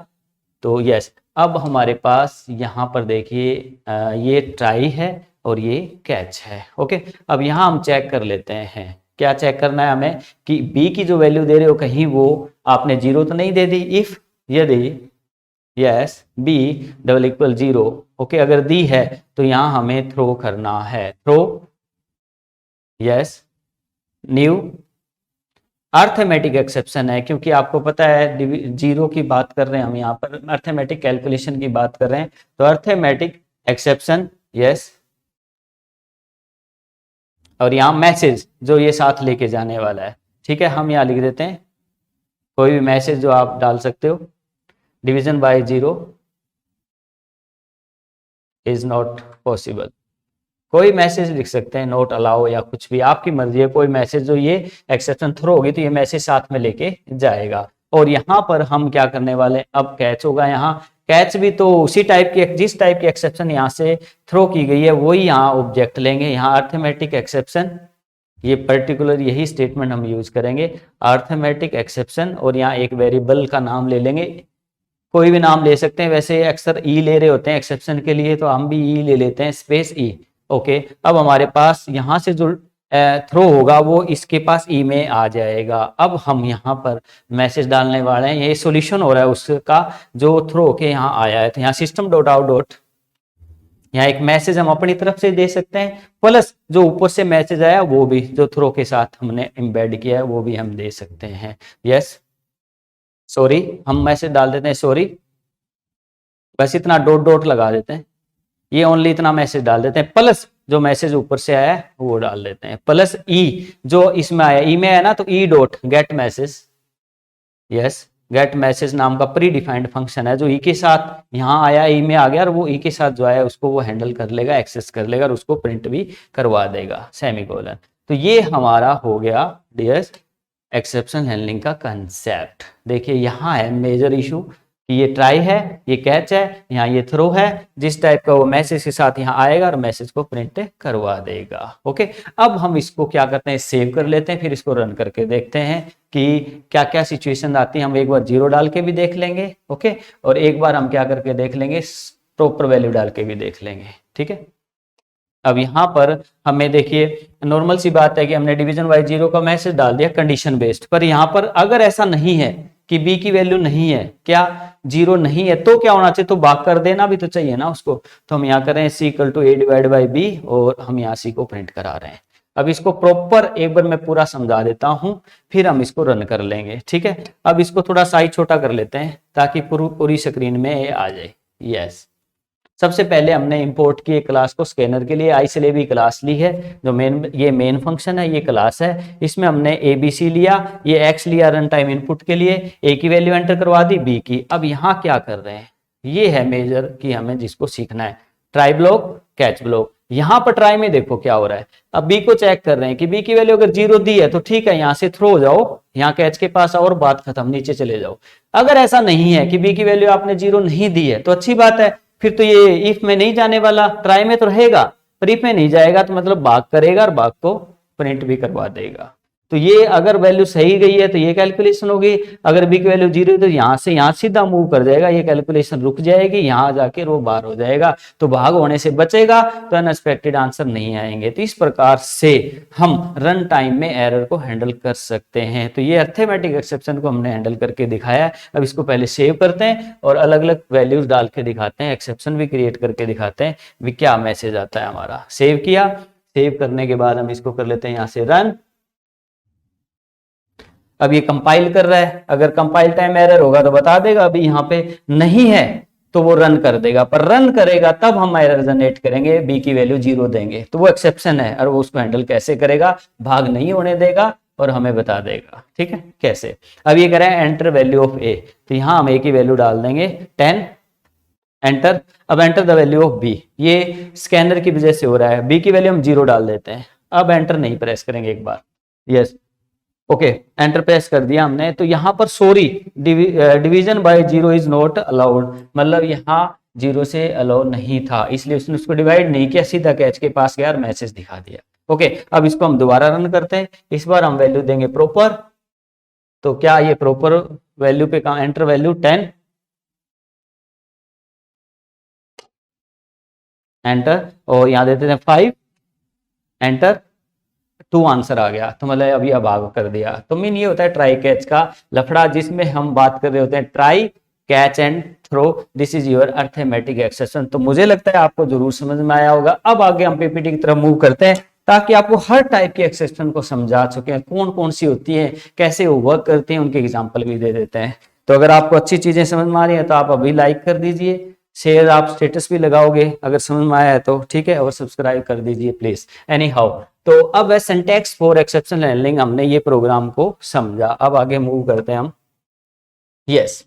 तो यस, अब हमारे पास यहाँ पर देखिए ये ट्राई है और ये कैच है। ओके, अब यहाँ हम चेक कर लेते हैं, क्या चेक करना है हमें कि बी की जो वैल्यू दे रहे हो कहीं वो आपने जीरो तो नहीं दे दी। इफ यदि yes B double equal zero, okay, अगर दी है तो यहाँ हमें थ्रो करना है, throw yes new arithmetic exception है, क्योंकि आपको पता है जीरो की बात कर रहे हैं हम, यहाँ पर अर्थमेटिक कैलकुलेशन की बात कर रहे हैं, तो अर्थमेटिक एक्सेप्शन यस, और यहाँ मैसेज जो ये साथ लेके जाने वाला है। ठीक है, हम यहाँ लिख देते हैं कोई भी मैसेज जो आप डाल सकते हो, division by zero is not possible. कोई मैसेज लिख सकते हैं, नोट अलाउ या कुछ भी, आपकी मर्जी है। कोई मैसेज जो ये एक्सेप्शन थ्रो होगी तो ये मैसेज साथ में लेके जाएगा। और यहाँ पर हम क्या करने वाले, अब कैच होगा। यहाँ कैच भी तो उसी टाइप की, जिस टाइप की एक्सेप्शन यहाँ से थ्रो की गई है वही यहाँ ऑब्जेक्ट लेंगे। यहाँ अर्थमेटिक एक्सेप्शन, ये पर्टिकुलर यही स्टेटमेंट हम यूज करेंगे, अर्थमेटिक एक्सेप्शन, और यहाँ एक वेरिएबल का नाम ले लेंगे, कोई भी नाम ले सकते हैं। वैसे अक्सर ई ले रहे होते हैं एक्सेप्शन के लिए, तो हम भी ई ले लेते हैं, स्पेस ई। ओके, अब हमारे पास यहाँ से जो थ्रो होगा वो इसके पास ई में आ जाएगा। अब हम यहाँ पर मैसेज डालने वाले हैं, ये सॉल्यूशन हो रहा है उसका जो थ्रो के यहाँ आया है। तो यहाँ सिस्टम डॉट आउट डॉट, यहाँ एक मैसेज हम अपनी तरफ से दे सकते हैं, प्लस जो ऊपर से मैसेज आया वो भी जो थ्रो के साथ हमने एम्बेड किया है वो भी हम दे सकते हैं। यस, सॉरी, हम मैसेज डाल देते हैं सॉरी, बस इतना डॉट डॉट लगा देते हैं, ये ओनली इतना मैसेज डाल देते हैं, प्लस जो मैसेज ऊपर से आया है वो डाल देते हैं, प्लस ई जो इसमें आया, ई में है ना, तो E dot gate message. Yes, gate message नाम का प्री डिफाइंड फंक्शन है जो ई के साथ यहाँ आया, ई में आ गया, और वो ई के साथ जो आया उसको वो हैंडल कर लेगा, एक्सेस कर लेगा और उसको प्रिंट भी करवा देगा, सेमीकोलन। तो ये हमारा हो गया डियर्स एक्सेप्शन हैंडलिंग का कंसेप्ट। देखिए यहाँ है मेजर इशू कि ये ट्राई है, ये कैच है, यहाँ ये थ्रो है, जिस टाइप का वो मैसेज के साथ यहाँ आएगा और मैसेज को प्रिंट करवा देगा। ओके, अब हम इसको क्या करते हैं, सेव कर लेते हैं, फिर इसको रन करके देखते हैं कि क्या क्या सिचुएशन आती है। हम एक बार जीरो डाल के भी देख लेंगे, ओके, और एक बार हम क्या करके देख लेंगे, प्रॉपर वैल्यू डाल के भी देख लेंगे। ठीक है, अब यहाँ पर हमें देखिए नॉर्मल सी बात है कि हमने डिवीजन बाय जीरो का मैसेज डाल दिया कंडीशन बेस्ड, पर यहाँ पर अगर ऐसा नहीं है कि बी की वैल्यू नहीं है, क्या जीरो नहीं है, तो क्या होना चाहिए, तो भाग कर देना भी तो चाहिए ना उसको। तो हम यहाँ करें C equal to A divide by B, और हम यहाँ सी को प्रिंट करा रहे हैं। अब इसको प्रॉपर एक बार मैं पूरा समझा देता हूं, फिर हम इसको रन कर लेंगे। ठीक है, अब इसको थोड़ा साइज छोटा कर लेते हैं ताकि पूरी स्क्रीन में ये आ जाए। यस, सबसे पहले हमने इंपोर्ट की क्लास को स्कैनर के लिए आईसीलेबी क्लास ली है, जो ये मेन फंक्शन है, ये क्लास है। इसमें हमने एबीसी लिया, ये एक्स लिया रन टाइम इनपुट के लिए, ए की वैल्यू एंटर करवा दी, बी की। अब यहाँ क्या कर रहे हैं, ये है मेजर कि हमें जिसको सीखना है, ट्राई ब्लॉक कैच ब्लॉक। यहाँ पर ट्राई में देखो क्या हो रहा है, अब बी को चेक कर रहे हैं कि बी की वैल्यू अगर जीरो दी है तो ठीक है, यहाँ से थ्रो हो जाओ, यहाँ कैच के पास आओ और बात खत्म, नीचे चले जाओ। अगर ऐसा नहीं है कि बी की वैल्यू आपने जीरो नहीं दी है तो अच्छी बात है, फिर तो ये इफ में नहीं जाने वाला, ट्राई में तो रहेगा, पर इफ में नहीं जाएगा, तो मतलब भाग करेगा और भाग को प्रिंट भी करवा देगा। तो ये अगर वैल्यू सही गई है तो ये कैलकुलेशन होगी, अगर बी की वैल्यू 0 है तो यहाँ से यहाँ सीधा मूव कर जाएगा, ये कैलकुलेशन रुक जाएगी, यहाँ जाके रो बार हो जाएगा, तो भाग होने से बचेगा, तो अनएक्सपेक्टेड आंसर नहीं आएंगे। तो इस प्रकार से हम रन टाइम में एरर को हैंडल कर सकते हैं। तो ये अर्थमेटिक एक्सेप्शन को हमने हैंडल करके दिखाया है। अब इसको पहले सेव करते हैं और अलग अलग वैल्यूज डाल के दिखाते हैं, एक्सेप्शन भी क्रिएट करके दिखाते हैं भी क्या मैसेज आता है हमारा। सेव किया, सेव करने के बाद हम इसको कर लेते हैं यहाँ से रन। अब ये कंपाइल कर रहा है, अगर कंपाइल टाइम एरर होगा तो बता देगा, अभी यहाँ पे नहीं है तो वो रन कर देगा, पर रन करेगा तब हम एरर जनरेट करेंगे, बी की वैल्यू 0 देंगे, तो वो एक्सेप्शन है और वो उसको हैंडल कैसे करेगा, भाग नहीं होने देगा और हमें बता देगा। ठीक है, कैसे। अब ये कह रहा है एंटर वैल्यू ऑफ ए, तो यहाँ हम ए की वैल्यू डाल देंगे 10, एंटर। अब enter the value of B, ये स्कैनर की वजह से हो रहा है, बी की वैल्यू हम 0 डाल देते हैं। अब एंटर नहीं प्रेस करेंगे एक बार, यस ओके, एंटर प्रेस कर दिया हमने। तो यहाँ पर sorry division bye 0 is not allowed, मतलब यहाँ 0 से अलाउ नहीं था, इसलिए उसने उसको डिवाइड नहीं किया, सीधा कैच के पास गया और मैसेज दिखा दिया। ओके, अब इसको हम दोबारा रन करते हैं, इस बार हम वैल्यू देंगे प्रॉपर। तो क्या ये प्रॉपर वैल्यू पे कहा, एंटर वैल्यू 10, एंटर, और यहाँ देते हैं 5, एंटर, 2 आंसर आ गया। तो मतलब अभी अब भाग कर दिया। तो मीन ये होता है ट्राई कैच का लफड़ा, जिसमें हम बात कर रहे होते हैं try catch and throw, this is your arithmetic exception. तो मुझे लगता है आपको जरूर समझ में आया होगा। अब आगे हम पीपीटी की तरफ मूव करते हैं, ताकि आपको हर टाइप के एक्सेप्शन को समझा चुके हैं, कौन कौन सी होती है, कैसे वो वर्क करते हैं, उनके एग्जाम्पल भी दे देते हैं। तो अगर आपको अच्छी चीजें समझ में आ रही है तो आप अभी लाइक कर दीजिए, शेयर आप स्टेटस भी लगाओगे अगर समझ में आया है तो, ठीक है, और सब्सक्राइब कर दीजिए प्लीज। एनी हाउ, तो अब सिंटैक्स फॉर एक्सेप्शन हैंडलिंग हमने ये प्रोग्राम को समझा। अब आगे मूव करते हैं हम, यस,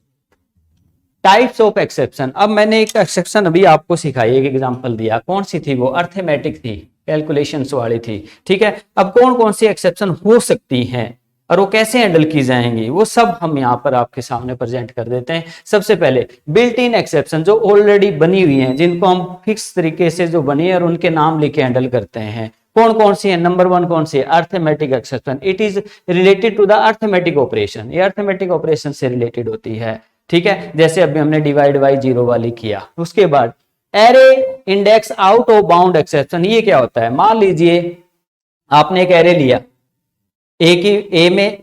टाइप्स ऑफ एक्सेप्शन। अब मैंने एक एक्सेप्शन अभी आपको सिखाई, एक एग्जांपल दिया, कौन सी थी वो, अर्थमेटिक थी, कैलकुलेशंस वाली थी। ठीक है, अब कौन कौन सी एक्सेप्शन हो सकती हैं और वो कैसे हैंडल की जाएंगी, वो सब हम यहाँ पर आपके सामने प्रेजेंट कर देते हैं। सबसे पहले बिल्ट इन एक्सेप्शन, जो ऑलरेडी बनी हुई हैं, जिनको हम फिक्स तरीके से जो बनी है और उनके नाम लिखे हैंडल करते हैं। कौन कौन सी है, नंबर 1 कौन सी है, arithmetic exception, it is related to the arithmetic operation, ये अर्थमेटिक ऑपरेशन से रिलेटेड होती है। ठीक है, जैसे अभी हमने डिवाइड बाई 0 वाली किया। उसके बाद array index out of bound exception, ये क्या होता है, मान लीजिए आपने एक एरे लिया, ए में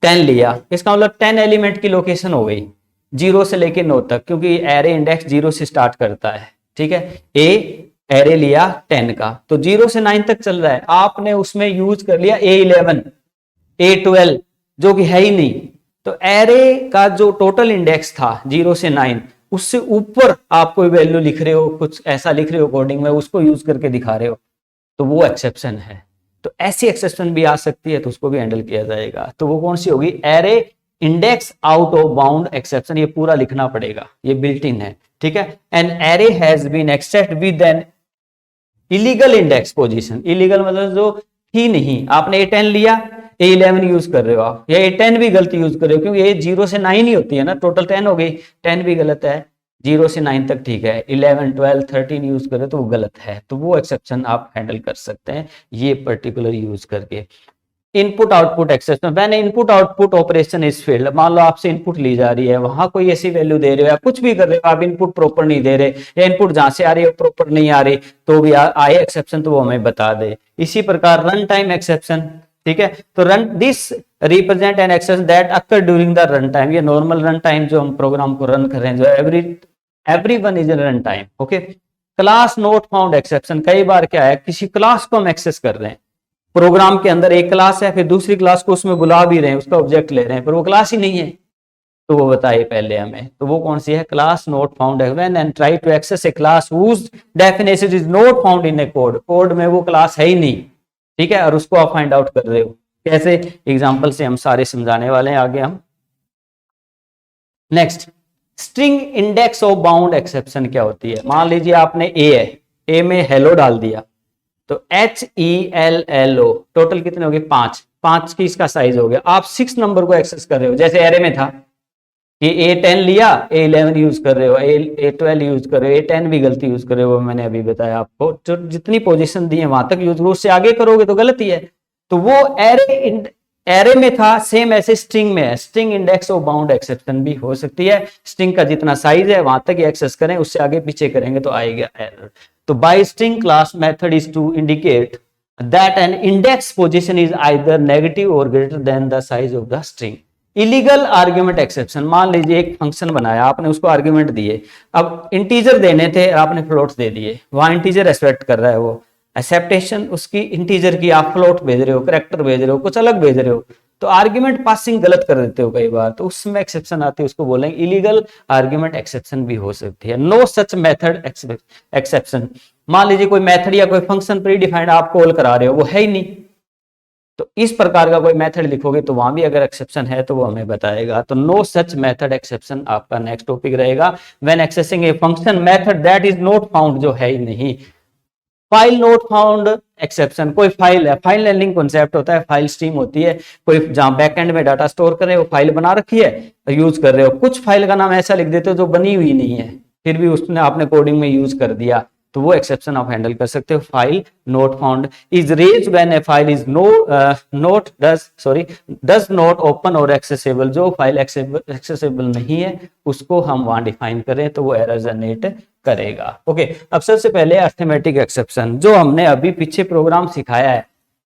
10 लिया, इसका मतलब 10 एलिमेंट की लोकेशन हो गई 0 से लेके 9 तक, क्योंकि एरे इंडेक्स 0 से स्टार्ट करता है। ठीक है, एरे लिया 10 का, तो 0 से 9 तक चल रहा है, आपने उसमें यूज कर लिया A11, A12 जो कि है ही नहीं। तो एरे का जो टोटल इंडेक्स था 0 से 9, उससे ऊपर आप कोई वैल्यू लिख रहे हो, कुछ ऐसा लिख रहे हो कोडिंग में, उसको यूज करके दिखा रहे हो, तो वो एक्सेप्शन है। तो ऐसी एक्सेप्शन भी आ सकती है, तो उसको भी हैंडल किया जाएगा। तो वो कौन सी होगी, array index out of bound exception, ये पूरा लिखना पड़ेगा, ये बिल्ट इन है। ठीक है, an array has been accept with an illegal index position, illegal मतलब जो ही नहीं, आपने A10 लिया, A11 यूज कर रहे हो आप, या A10 भी गलत यूज कर रहे हो, क्योंकि ये 0 से 9 ही होती है ना, टोटल 10 हो गई, 10 भी गलत है, 0 से 9 तक ठीक है, 11, 12, 13 यूज करे तो वो गलत है। तो वो एक्सेप्शन आप हैंडल कर सकते हैं ये पर्टिकुलर यूज करके। Input output exception, when input output operation is failed, मान लो आपसे इनपुट ली जा रही है, वहां कोई ऐसी वैल्यू दे रहे हो या कुछ भी कर रहे हो, आप इनपुट प्रॉपर नहीं दे रहे, या इनपुट जहां से आ रही है प्रॉपर नहीं आ रही, तो भी आए एक्सेप्शन तो वो हमें बता दे। इसी प्रकार रन टाइम एक्सेप्शन, ठीक है, तो run this represent an exception that occur during the run time, ये नॉर्मल रन टाइम जो हम प्रोग्राम को रन कर रहे हैं, जो everyone is in run time. Okay, class not found exception, कई बार क्या है, किसी क्लास को हम एक्सेस कर रहे हैं, प्रोग्राम के अंदर एक क्लास है, फिर दूसरी क्लास को उसमें बुला भी रहे हैं, उसका ऑब्जेक्ट ले रहे हैं, पर वो क्लास ही नहीं है, तो वो बताइए पहले हमें, तो वो कौन सी है, क्लास नॉट फाउंड है। When and try to access a class whose definition is not found in a code, code में वो क्लास है ही नहीं, ठीक है, और उसको आप फाइंड आउट कर रहे हो, कैसे, एग्जांपल से हम सारे समझाने वाले हैं आगे हम। Next, string index of bound exception क्या होती है, मान लीजिए आपने ए है, ए में हेलो डाल दिया, तो HELLO टोटल कितने हो गए, 5 की इसका साइज हो गया, आप 6 नंबर को एक्सेस कर रहे हो, जैसे एरे में था कि A10 लिया, A11 यूज कर रहे हो, A12 यूज कर रहे हो, A10 भी गलती यूज कर रहे हो, मैंने अभी बताया आपको, तो जितनी पोजीशन दी है वहां तक यूज करो, उससे आगे करोगे तो गलती है। तो वो एरे एरे में था, सेम ऐसे स्ट्रिंग में है, string index of bound exception भी हो सकती है। स्ट्रिंग का जितना साइज है वहां तक एक्सेस करें, उससे आगे पीछे करेंगे तो आएगा एरर। तो by string class method is to indicate that an index position is either negative और greater than the size of the string. Illegal argument exception, मान लीजिए एक फंक्शन बनाया आपने, उसको आर्ग्यूमेंट दिए, अब इंटीजर देने थे आपने फ्लोट्स दे दिए, वहां इंटीजर एक्सेप्ट कर रहा है वो, एक्सेप्टेशन उसकी इंटीजर की, आप फ्लोट भेज रहे हो, कैरेक्टर भेज रहे हो, कुछ अलग भेज रहे हो, तो आर्ग्यूमेंट पासिंग गलत कर देते हो कई बार, तो उसमें एक्सेप्शन आती है, उसको बोलेंगे इलीगल आर्ग्यूमेंट एक्सेप्शन भी हो सकती है। नो सच मेथड एक्सेप्शन, मान लीजिए कोई मेथड या कोई फंक्शन प्री डिफाइंड आप कॉल करा रहे हो, वो है ही नहीं, तो इस प्रकार का कोई मेथड लिखोगे तो वहां भी अगर एक्सेप्शन है तो वो हमें बताएगा। तो नो सच मेथड एक्सेप्शन आपका नेक्स्ट टॉपिक रहेगा। When accessing a function method that is not found, जो है ही नहीं। फाइल नॉट फाउंड एक्सेप्शन, कोई फाइल है, फाइल हैंडलिंग कॉन्सेप्ट होता है, फाइल स्ट्रीम होती है, कोई जहां बैकएंड में डाटा स्टोर कर रहे हो, फाइल बना रखी है, यूज कर रहे हो, कुछ फाइल का नाम ऐसा लिख देते हो जो बनी हुई नहीं है, फिर भी उसने आपने कोडिंग में यूज कर दिया, तो वो एक्सेप्शन आप हैंडल कर सकते हो। File not found is raised when A file is does not open और एक्सेसिबल, जो फाइल एक्सेसिबल नहीं है उसको हम वहां डिफाइन करें तो वो एरर जनरेट करेगा। ओके, अब सबसे पहले अर्थमेटिक एक्सेप्शन, जो हमने अभी पीछे प्रोग्राम सिखाया है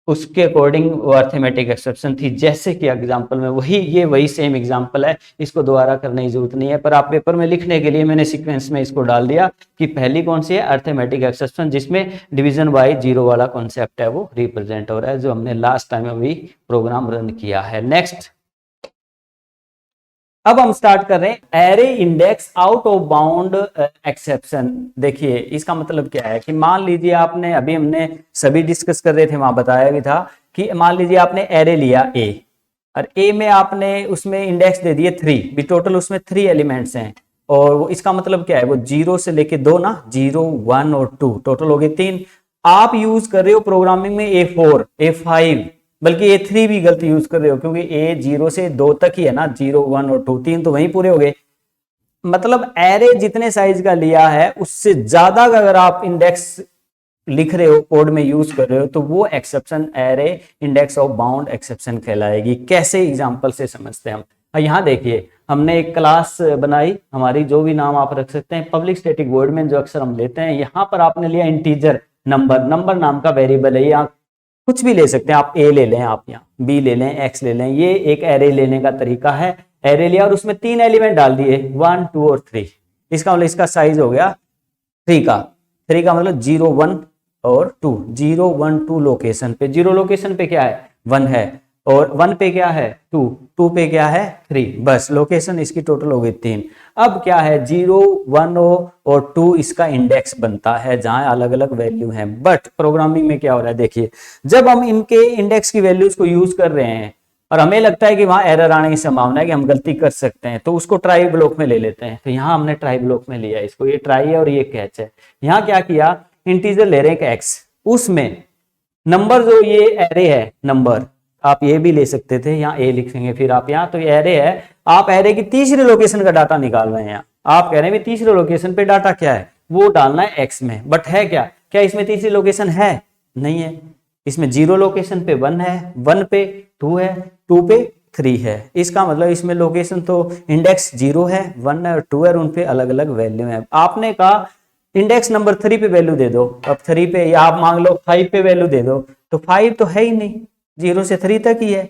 उसके अकॉर्डिंग वो अर्थमेटिक एक्सेप्शन थी, जैसे कि एग्जांपल में वही सेम एग्जांपल है, इसको दोबारा करने की जरूरत नहीं है, पर आप पेपर में लिखने के लिए मैंने सीक्वेंस में इसको डाल दिया कि पहली कौन सी है, अर्थमेटिक एक्सेप्शन, जिसमें डिवीजन बाय जीरो वाला कॉन्सेप्ट है वो रिप्रेजेंट हो रहा है, जो हमने लास्ट टाइम अभी प्रोग्राम रन किया है। नेक्स्ट, अब हम स्टार्ट कर रहे हैं array index out of bound exception. देखिए इसका मतलब क्या है कि मान लीजिए आपने, अभी हमने सभी डिस्कस कर रहे थे, वहां बताया भी था कि मान लीजिए आपने एरे लिया ए, और ए में आपने उसमें इंडेक्स दे दिए 3, भी टोटल उसमें 3 एलिमेंट्स हैं, और वो इसका मतलब क्या है, वो 0 से लेके 2 ना, 0 1 और 2 टोटल हो गए 3। आप यूज कर रहे हो प्रोग्रामिंग में A4 A5, बल्कि A3 भी गलत यूज कर रहे हो, क्योंकि A 0 से 2 तक ही है ना, 0 1 और 2, 3 तो वहीं पूरे हो गए। मतलब एरे जितने साइज का लिया है उससे ज्यादा का अगर आप इंडेक्स लिख रहे हो, कोड में यूज कर रहे हो, तो वो exception array index of bound exception कहलाएगी। कैसे, एग्जांपल से समझते हैं हम। यहाँ देखिए हमने एक क्लास बनाई, हमारी जो भी नाम आप रख सकते हैं, पब्लिक स्टैटिक वॉइड में जो अक्सर हम लेते हैं, यहाँ पर आपने लिया इंटीजर नंबर, नंबर नाम का वेरिएबल है, या कुछ भी ले सकते हैं आप, ए ले लें, आप यहाँ बी ले लें, एक्स ले लें, ये एक एरे लेने का तरीका है। एरे लिया और उसमें 3 एलिमेंट डाल दिए, 1 2 और 3, इसका मतलब इसका साइज हो गया 3 का मतलब 0 1 और 2, 0 1 2 लोकेशन पे, 0 लोकेशन पे क्या है 1 है, और 1 पे क्या है 2, 2 पे क्या है 3, बस लोकेशन इसकी टोटल हो गई 3। अब क्या है 0 1 और 2 इसका इंडेक्स बनता है जहां अलग अलग वैल्यू हैं। बट प्रोग्रामिंग में क्या हो रहा है, देखिए जब हम इनके इंडेक्स की वैल्यूज को यूज कर रहे हैं और हमें लगता है कि वहां एरर आने की संभावना है कि हम गलती कर सकते हैं, तो उसको ट्राई ब्लॉक में ले लेते हैं। तो यहाँ हमने ट्राई ब्लॉक में लिया इसको, ये ट्राई है और ये कैच है। यहाँ क्या किया, इंटीजर ले रहे हैं एक्स, उसमें नंबर जो ये एरे है नंबर, आप ये भी ले सकते थे, यहाँ ए लिखेंगे फिर आप यहाँ, तो ये एरे है, आप एरे की तीसरी लोकेशन का डाटा निकाल रहे हैं। आप कह रहे हैं तीसरी लोकेशन पे डाटा क्या है, वो डालना है एक्स में, बट है क्या, क्या इसमें तीसरी लोकेशन है, नहीं है। इसमें 0 लोकेशन पे 1 है, 1 पे 2 है, 2 पे 3 है। इसका मतलब इसमें लोकेशन तो इंडेक्स 0 है, 1 है और 2 है, और उन पे अलग अलग वैल्यू है। आपने कहा इंडेक्स नंबर 3 पे वैल्यू दे दो, अब 3 पे, या आप मांग लो 5 पे वैल्यू दे दो, तो 5 तो है ही नहीं, 0 से 3 तक ही है,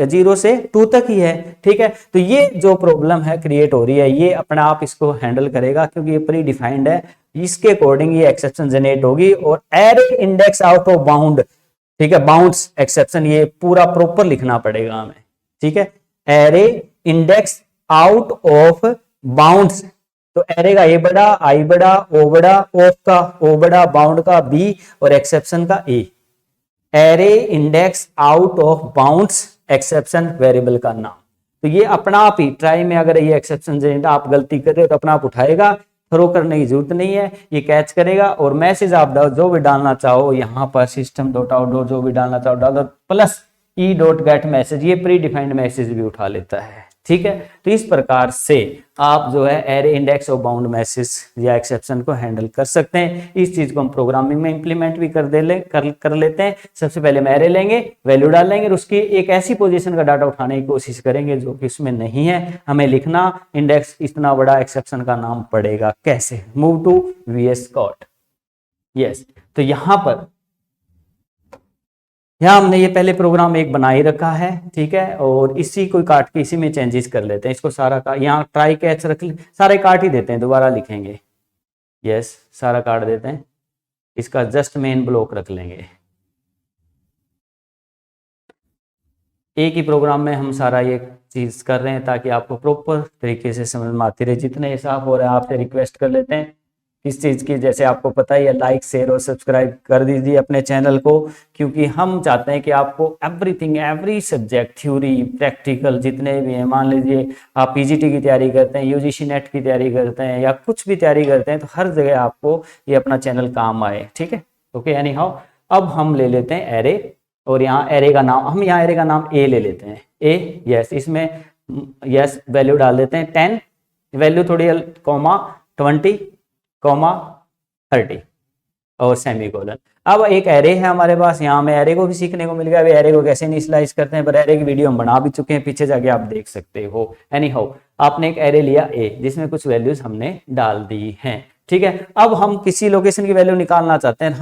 0 से 2 तक ही है, ठीक है। तो ये जो प्रॉब्लम है क्रिएट हो रही है, ये अपने आप इसको हैंडल करेगा, क्योंकि ये प्री डिफाइंड है, इसके अकॉर्डिंग ये एक्सेप्शन जनरेट होगी। और array index out of bound, ठीक है, बाउंड्स एक्सेप्शन, ये पूरा प्रॉपर लिखना पड़ेगा हमें, ठीक है। Array index out of bounds, तो एरे का ए बड़ा, आई बड़ा, ओ बड़ा, ऑफ का ओ बड़ा, बाउंड का बी और एक्सेप्शन का A. Array index out of bounds exception variable का नाम। तो ये अपना आप ही ट्राई में अगर ये एक्सेप्शन जनरेट आप गलती कर रहे हो तो अपना आप उठाएगा, थ्रो करने की जरूरत नहीं है, ये कैच करेगा। और मैसेज आप जो भी डालना चाहो यहाँ पर system.out जो भी डालना चाहो डाल दो, प्लस e.get मैसेज, ये प्री डिफाइंड मैसेज भी उठा लेता है, ठीक है। तो इस प्रकार से आप जो है एरे इंडेक्स और बाउंड मैसेज या एक्सेप्शन को हैंडल कर सकते हैं। इस चीज को हम प्रोग्रामिंग में इंप्लीमेंट भी कर लेते हैं। सबसे पहले हम एरे लेंगे, वैल्यू डाल लेंगे और उसकी एक ऐसी पोजीशन का डाटा उठाने की कोशिश करेंगे जो कि उसमें नहीं है। हमें लिखना इंडेक्स इतना बड़ा एक्सेप्शन का नाम पड़ेगा, कैसे? Move to VS code. Yes, तो यहाँ हमने ये पहले प्रोग्राम एक बना ही रखा है, ठीक है, और इसी को काट के इसी में चेंजेस कर लेते हैं। इसको सारा का यहाँ ट्राई कैच रख सारे काट ही देते हैं, दोबारा लिखेंगे। यस, सारा काट देते हैं, इसका जस्ट मेन ब्लॉक रख लेंगे। एक ही प्रोग्राम में हम सारा ये चीज कर रहे हैं ताकि आपको प्रॉपर तरीके से समझ में आती रहे। जितने हिसाब हो रहा है आपसे रिक्वेस्ट कर लेते हैं इस चीज की, जैसे आपको पता ही है, लाइक शेयर और सब्सक्राइब कर दीजिए अपने चैनल को, क्योंकि हम चाहते हैं कि आपको everything, every subject, theory, practical जितने भी हैं, मान लीजिए आप पीजीटी की तैयारी करते हैं, यूजीसी नेट की तैयारी करते हैं या कुछ भी तैयारी करते हैं, तो हर जगह आपको ये अपना चैनल काम आए, ठीक है। ओके, एनी हाउ अब हम ले लेते हैं एरे, और यहाँ एरे का नाम, हम यहाँ एरे का नाम ए ले लेते हैं, ए। यस, इसमें यस वैल्यू डाल देते हैं 10, वैल्यू थोड़ी कॉमा 20 कॉमा 30 और सेमीकोलन। अब एक एरे है हमारे पास, यहाँ हमें एरे को भी सीखने को मिल गया। अभी एरे को कैसे इनिशियलाइज करते हैं, पर एरे की वीडियो हम बना भी चुके हैं, पीछे जाके आप देख सकते हो। एनी हाउ आपने एक एरे लिया ए, जिसमें कुछ वैल्यूज हमने डाल दी हैं, ठीक है। अब हम किसी लोकेशन की वैल्यू निकालना चाहते हैं,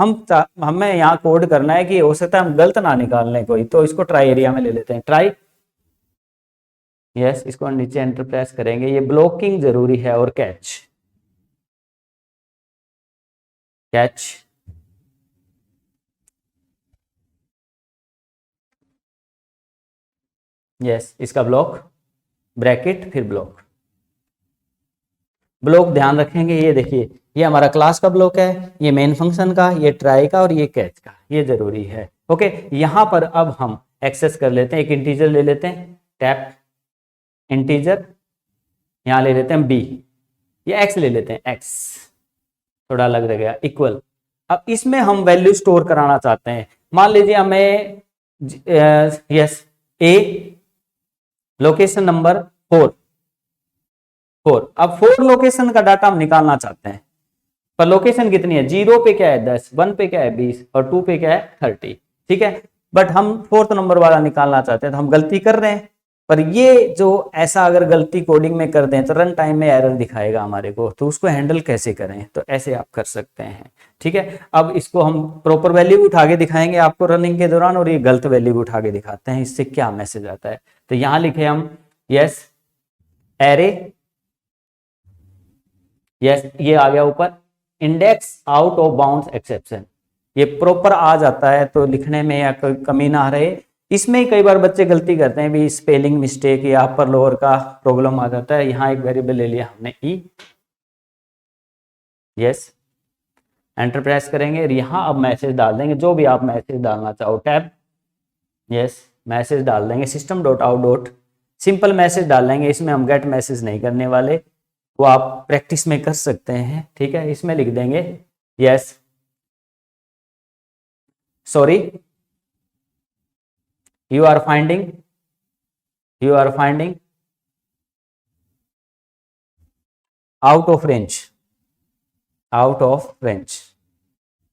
हमें यहाँ कोड करना है कि हो सकता है हम गलत ना निकाल लें कोई, तो इसको ट्राई एरिया में ले लेते हैं, ट्राई। यस, इसको नीचे एंटर प्रेस करेंगे, ये ब्लॉकिंग जरूरी है, और कैच कैच। यस, इसका ब्लॉक, ब्रैकेट, फिर ब्लॉक। ब्लॉक ध्यान रखेंगे, ये देखिए, ये हमारा क्लास का ब्लॉक है, ये मेन फंक्शन का, ये ट्राई का, और ये कैच का, ये जरूरी है। ओके, यहां पर अब हम एक्सेस कर लेते हैं, एक इंटीजर ले लेते हैं, टैप इंटीजर, यहां ले लेते हैं बी, ये एक्स ले लेते हैं, एक्स थोड़ा अलग रह गया, इक्वल। अब इसमें हम वैल्यू स्टोर कराना चाहते हैं, मान लीजिए हमें यस ए लोकेशन नंबर 4, अब 4 लोकेशन का डाटा हम निकालना चाहते हैं, पर लोकेशन कितनी है, 0 पे क्या है 10, 1 पे क्या है 20 और 2 पे क्या है 30, ठीक है। बट हम 4th नंबर वाला निकालना चाहते हैं, तो हम गलती कर रहे हैं, पर ये जो ऐसा अगर गलती कोडिंग में कर दें तो रन टाइम में एरर दिखाएगा हमारे को, तो उसको हैंडल कैसे करें, तो ऐसे आप कर सकते हैं, ठीक है। अब इसको हम प्रॉपर वैल्यू उठा के दिखाएंगे आपको रनिंग के दौरान, और ये गलत वैल्यू उठा के दिखाते हैं, इससे क्या मैसेज आता है। तो यहां लिखे हम यस एरे, यस ये आ गया ऊपर, index out of bounds exception, ये प्रॉपर आ जाता है, तो लिखने में या कोई कमी ना रहे। इसमें कई बार बच्चे गलती करते हैं भी, स्पेलिंग मिस्टेक या अपर लोअर का प्रॉब्लम आ जाता है। यहाँ एक वेरिएबल ले लिया हमने ई, यस एंटर प्रेस करेंगे, और यहाँ अब मैसेज डाल देंगे, जो भी आप मैसेज डालना चाहो, टैब यस मैसेज डाल देंगे, system dot out dot simple message डाल देंगे, इसमें हम गेट मैसेज नहीं करने वाले, वो आप प्रैक्टिस में कर सकते हैं, ठीक है। इसमें लिख देंगे yes sorry you are finding out of range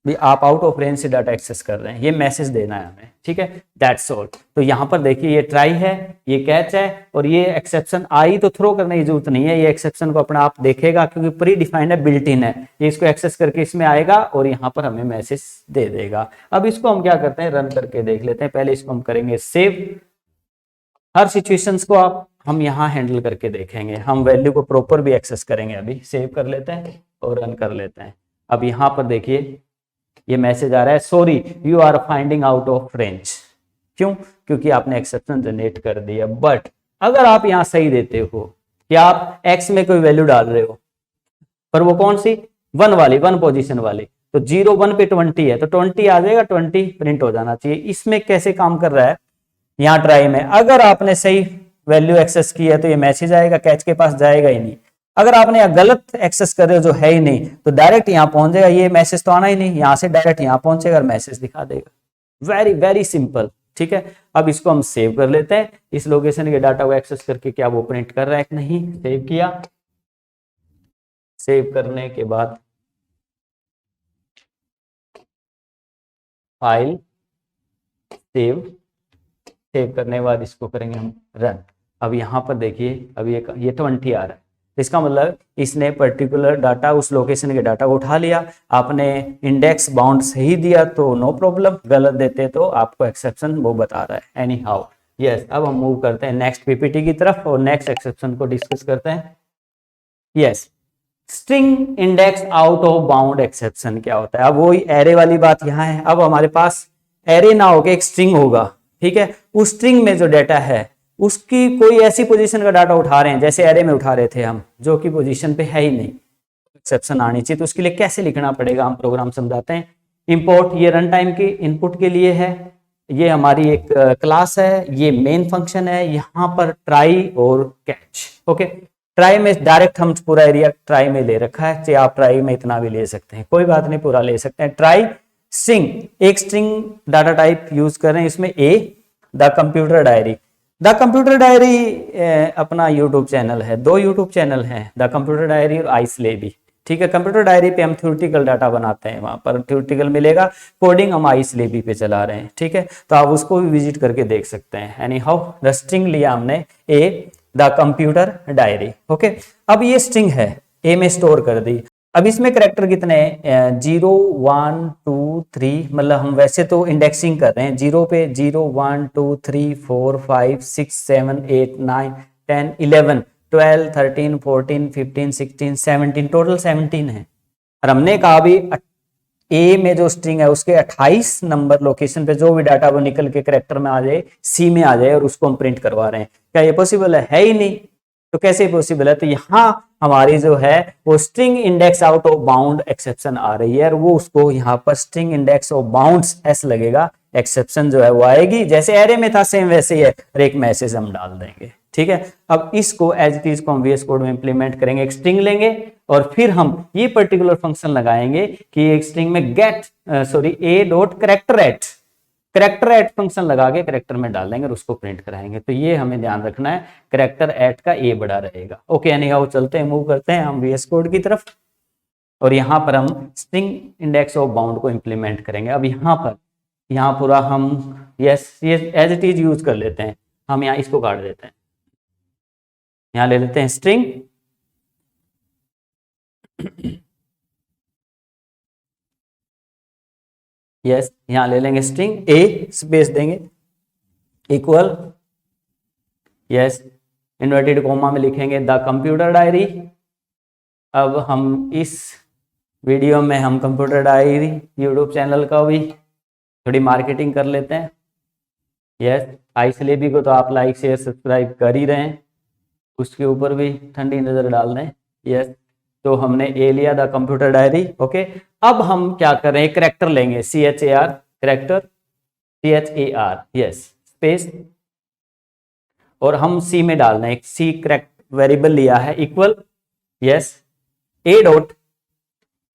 भी, आप आउट ऑफ रेंज से डाटा एक्सेस कर रहे हैं, ये मैसेज देना है हमें, ठीक है, दैट्स ऑल। तो यहाँ पर देखिए ये ट्राई है, ये कैच है, और ये एक्सेप्शन आई तो थ्रो करने की जरूरत नहीं है, ये एक्सेप्शन को अपना आप देखेगा, क्योंकि प्री डिफाइंड है, बिल्ट इन है, ये इसको एक्सेस करके इसमें आएगा और यहाँ पर हमें मैसेज दे देगा। अब इसको हम क्या करते हैं, रन करके देख लेते हैं। पहले इसको हम करेंगे सेव, हर सिचुएशंस को हम यहाँ हैंडल करके देखेंगे, हम वैल्यू को प्रॉपर भी एक्सेस करेंगे। अभी सेव कर लेते हैं और रन कर लेते हैं। अब यहाँ पर देखिए ये मैसेज आ रहा है, sorry you are finding out of range. क्यों? क्योंकि आपने एक्सेप्शन जनरेट कर दिया। बट अगर आप यहाँ सही देते हो कि आप एक्स में कोई वैल्यू डाल रहे हो, पर वो कौन सी, 1 वाली, 1 पोजीशन वाली, तो 0 1 पे 20 है, तो 20 आ जाएगा, 20 प्रिंट हो जाना चाहिए। इसमें कैसे काम कर रहा है, यहाँ ट्राई में अगर आपने सही वैल्यू एक्सेस की है तो ये मैसेज आएगा, कैच के पास जाएगा ही नहीं। अगर आपने यहाँ गलत एक्सेस कर रहे हो जो है ही नहीं, तो डायरेक्ट यहाँ पहुंच जाएगा, ये मैसेज तो आना ही नहीं, यहाँ से डायरेक्ट यहाँ पहुंचेगा और मैसेज दिखा देगा। वेरी वेरी सिंपल, ठीक है, अब इसको हम सेव कर लेते हैं। इस लोकेशन के डाटा को एक्सेस करके क्या वो प्रिंट कर रहा है कि नहीं। सेव किया, सेव करने के बाद फाइल सेव, सेव करने के बाद इसको करेंगे हम रन। अब यहाँ पर देखिए अभी ये 20 आ रहा है, तो इसका मतलब इसने पर्टिकुलर डाटा उस लोकेशन के डाटा को उठा लिया। आपने इंडेक्स बाउंड सही दिया तो नो प्रॉब्लम, गलत देते तो आपको एक्सेप्शन वो बता रहा है। एनी हाउ यस, अब हम मूव करते हैं नेक्स्ट पीपीटी की तरफ और नेक्स्ट एक्सेप्शन को डिस्कस करते हैं। Yes, string index out of bound exception क्या होता है। अब वही एरे वाली बात यहाँ है। अब हमारे पास एरे ना होकर एक स्ट्रिंग होगा, ठीक है, उस स्ट्रिंग में जो डाटा है उसकी कोई ऐसी पोजीशन का डाटा उठा रहे हैं जैसे एरे में उठा रहे थे हम, जो कि पोजीशन पे है ही नहीं, एक्सेप्शन आनी चाहिए। तो उसके लिए कैसे लिखना पड़ेगा, हम प्रोग्राम समझाते हैं। इंपोर्ट ये रन टाइम के इनपुट के लिए है, ये हमारी एक क्लास है, ये मेन फंक्शन है। यहाँ पर ट्राई और कैच, ओके। ट्राई में डायरेक्ट हम पूरा एरिया ट्राई में ले रखा है, चाहे आप ट्राई में इतना भी ले सकते हैं, कोई बात नहीं, पूरा ले सकते हैं। ट्राई स्ट्रिंग, एक स्ट्रिंग डाटा टाइप यूज कर रहे हैं इसमें। A the computer diary, the computer diary अपना यूट्यूब चैनल है, 2 यूट्यूब चैनल हैं, द कंप्यूटर डायरी और आइसलेबी, ठीक है। कंप्यूटर डायरी पे हम थ्योरेटिकल डाटा बनाते हैं, वहां पर थ्योरेटिकल मिलेगा, कोडिंग हम आइसलेबी पे चला रहे हैं, ठीक है, तो आप उसको भी विजिट करके देख सकते हैं। एनी हाउ द स्ट्रिंग लिया हमने ए द कंप्यूटर डायरी, ओके। अब ये स्ट्रिंग है, ए में स्टोर कर दी। अब इसमें करेक्टर कितने हैं, 0 1 2 3, मतलब हम वैसे तो इंडेक्सिंग कर रहे हैं, 0 पे 0 1 2 3 4 5 6 7 8 9 10 11 12 13 14 15 16 17, टोटल 17 है। और हमने कहा भी ए में जो स्ट्रिंग है उसके 28 नंबर लोकेशन पे जो भी डाटा वो निकल के करेक्टर में आ जाए, सी में आ जाए, और उसको हम प्रिंट करवा रहे हैं। क्या ये पॉसिबल है ही नहीं, तो कैसे पॉसिबल है। तो यहाँ हमारी जो है वो string index out of bound exception आ रही है, और वो उसको यहाँ पर string index of bounds S लगेगा, एक्सेप्शन जो है वो आएगी। जैसे एरे में था सेम वैसे ही है, और एक मैसेज हम डाल देंगे, ठीक है। अब इसको एज इट इज को हम वीएस कोड में इंप्लीमेंट करेंगे, एक स्ट्रिंग लेंगे और फिर हम ये पर्टिकुलर फंक्शन लगाएंगे कि एक स्ट्रिंग में गेट ए डॉट करेक्टर एट फंक्शन लगा के करेक्टर में डाल देंगे और उसको प्रिंट कराएंगे। तो ये हमें ध्यान रखना है, करेक्टर एट का ए बड़ा रहेगा, ओके। एनी हाउ चलते हैं, मूव करते हैं हम वीएस कोड की तरफ, और यहाँ पर हम स्ट्रिंग इंडेक्स ऑफ बाउंड को इंप्लीमेंट करेंगे। अब यहाँ पूरा हम यस ये एज इट इज यूज कर लेते हैं, हम यहाँ इसको काट देते हैं, यहाँ ले लेते हैं स्ट्रिंग यस, यहाँ ले लेंगे स्ट्रिंग ए, स्पेस देंगे इक्वल, यस, इन्वर्टेड कोमा में लिखेंगे द कंप्यूटर डायरी। अब हम इस वीडियो में हम कंप्यूटर डायरी यूट्यूब चैनल का भी थोड़ी मार्केटिंग कर लेते हैं। यस, आइसलेबी को तो आप लाइक शेयर सब्सक्राइब कर ही रहे हैं, उसके ऊपर भी ठंडी नजर डाल दें। यस, तो हमने ए लिया द कंप्यूटर डायरी, ओके। अब हम क्या कर रहे हैं, करेक्टर लेंगे, CHAR character, CHAR yes space, और हम सी में डालना है, एक सी करेक्ट वेरिएबल लिया है equal, yes, A dot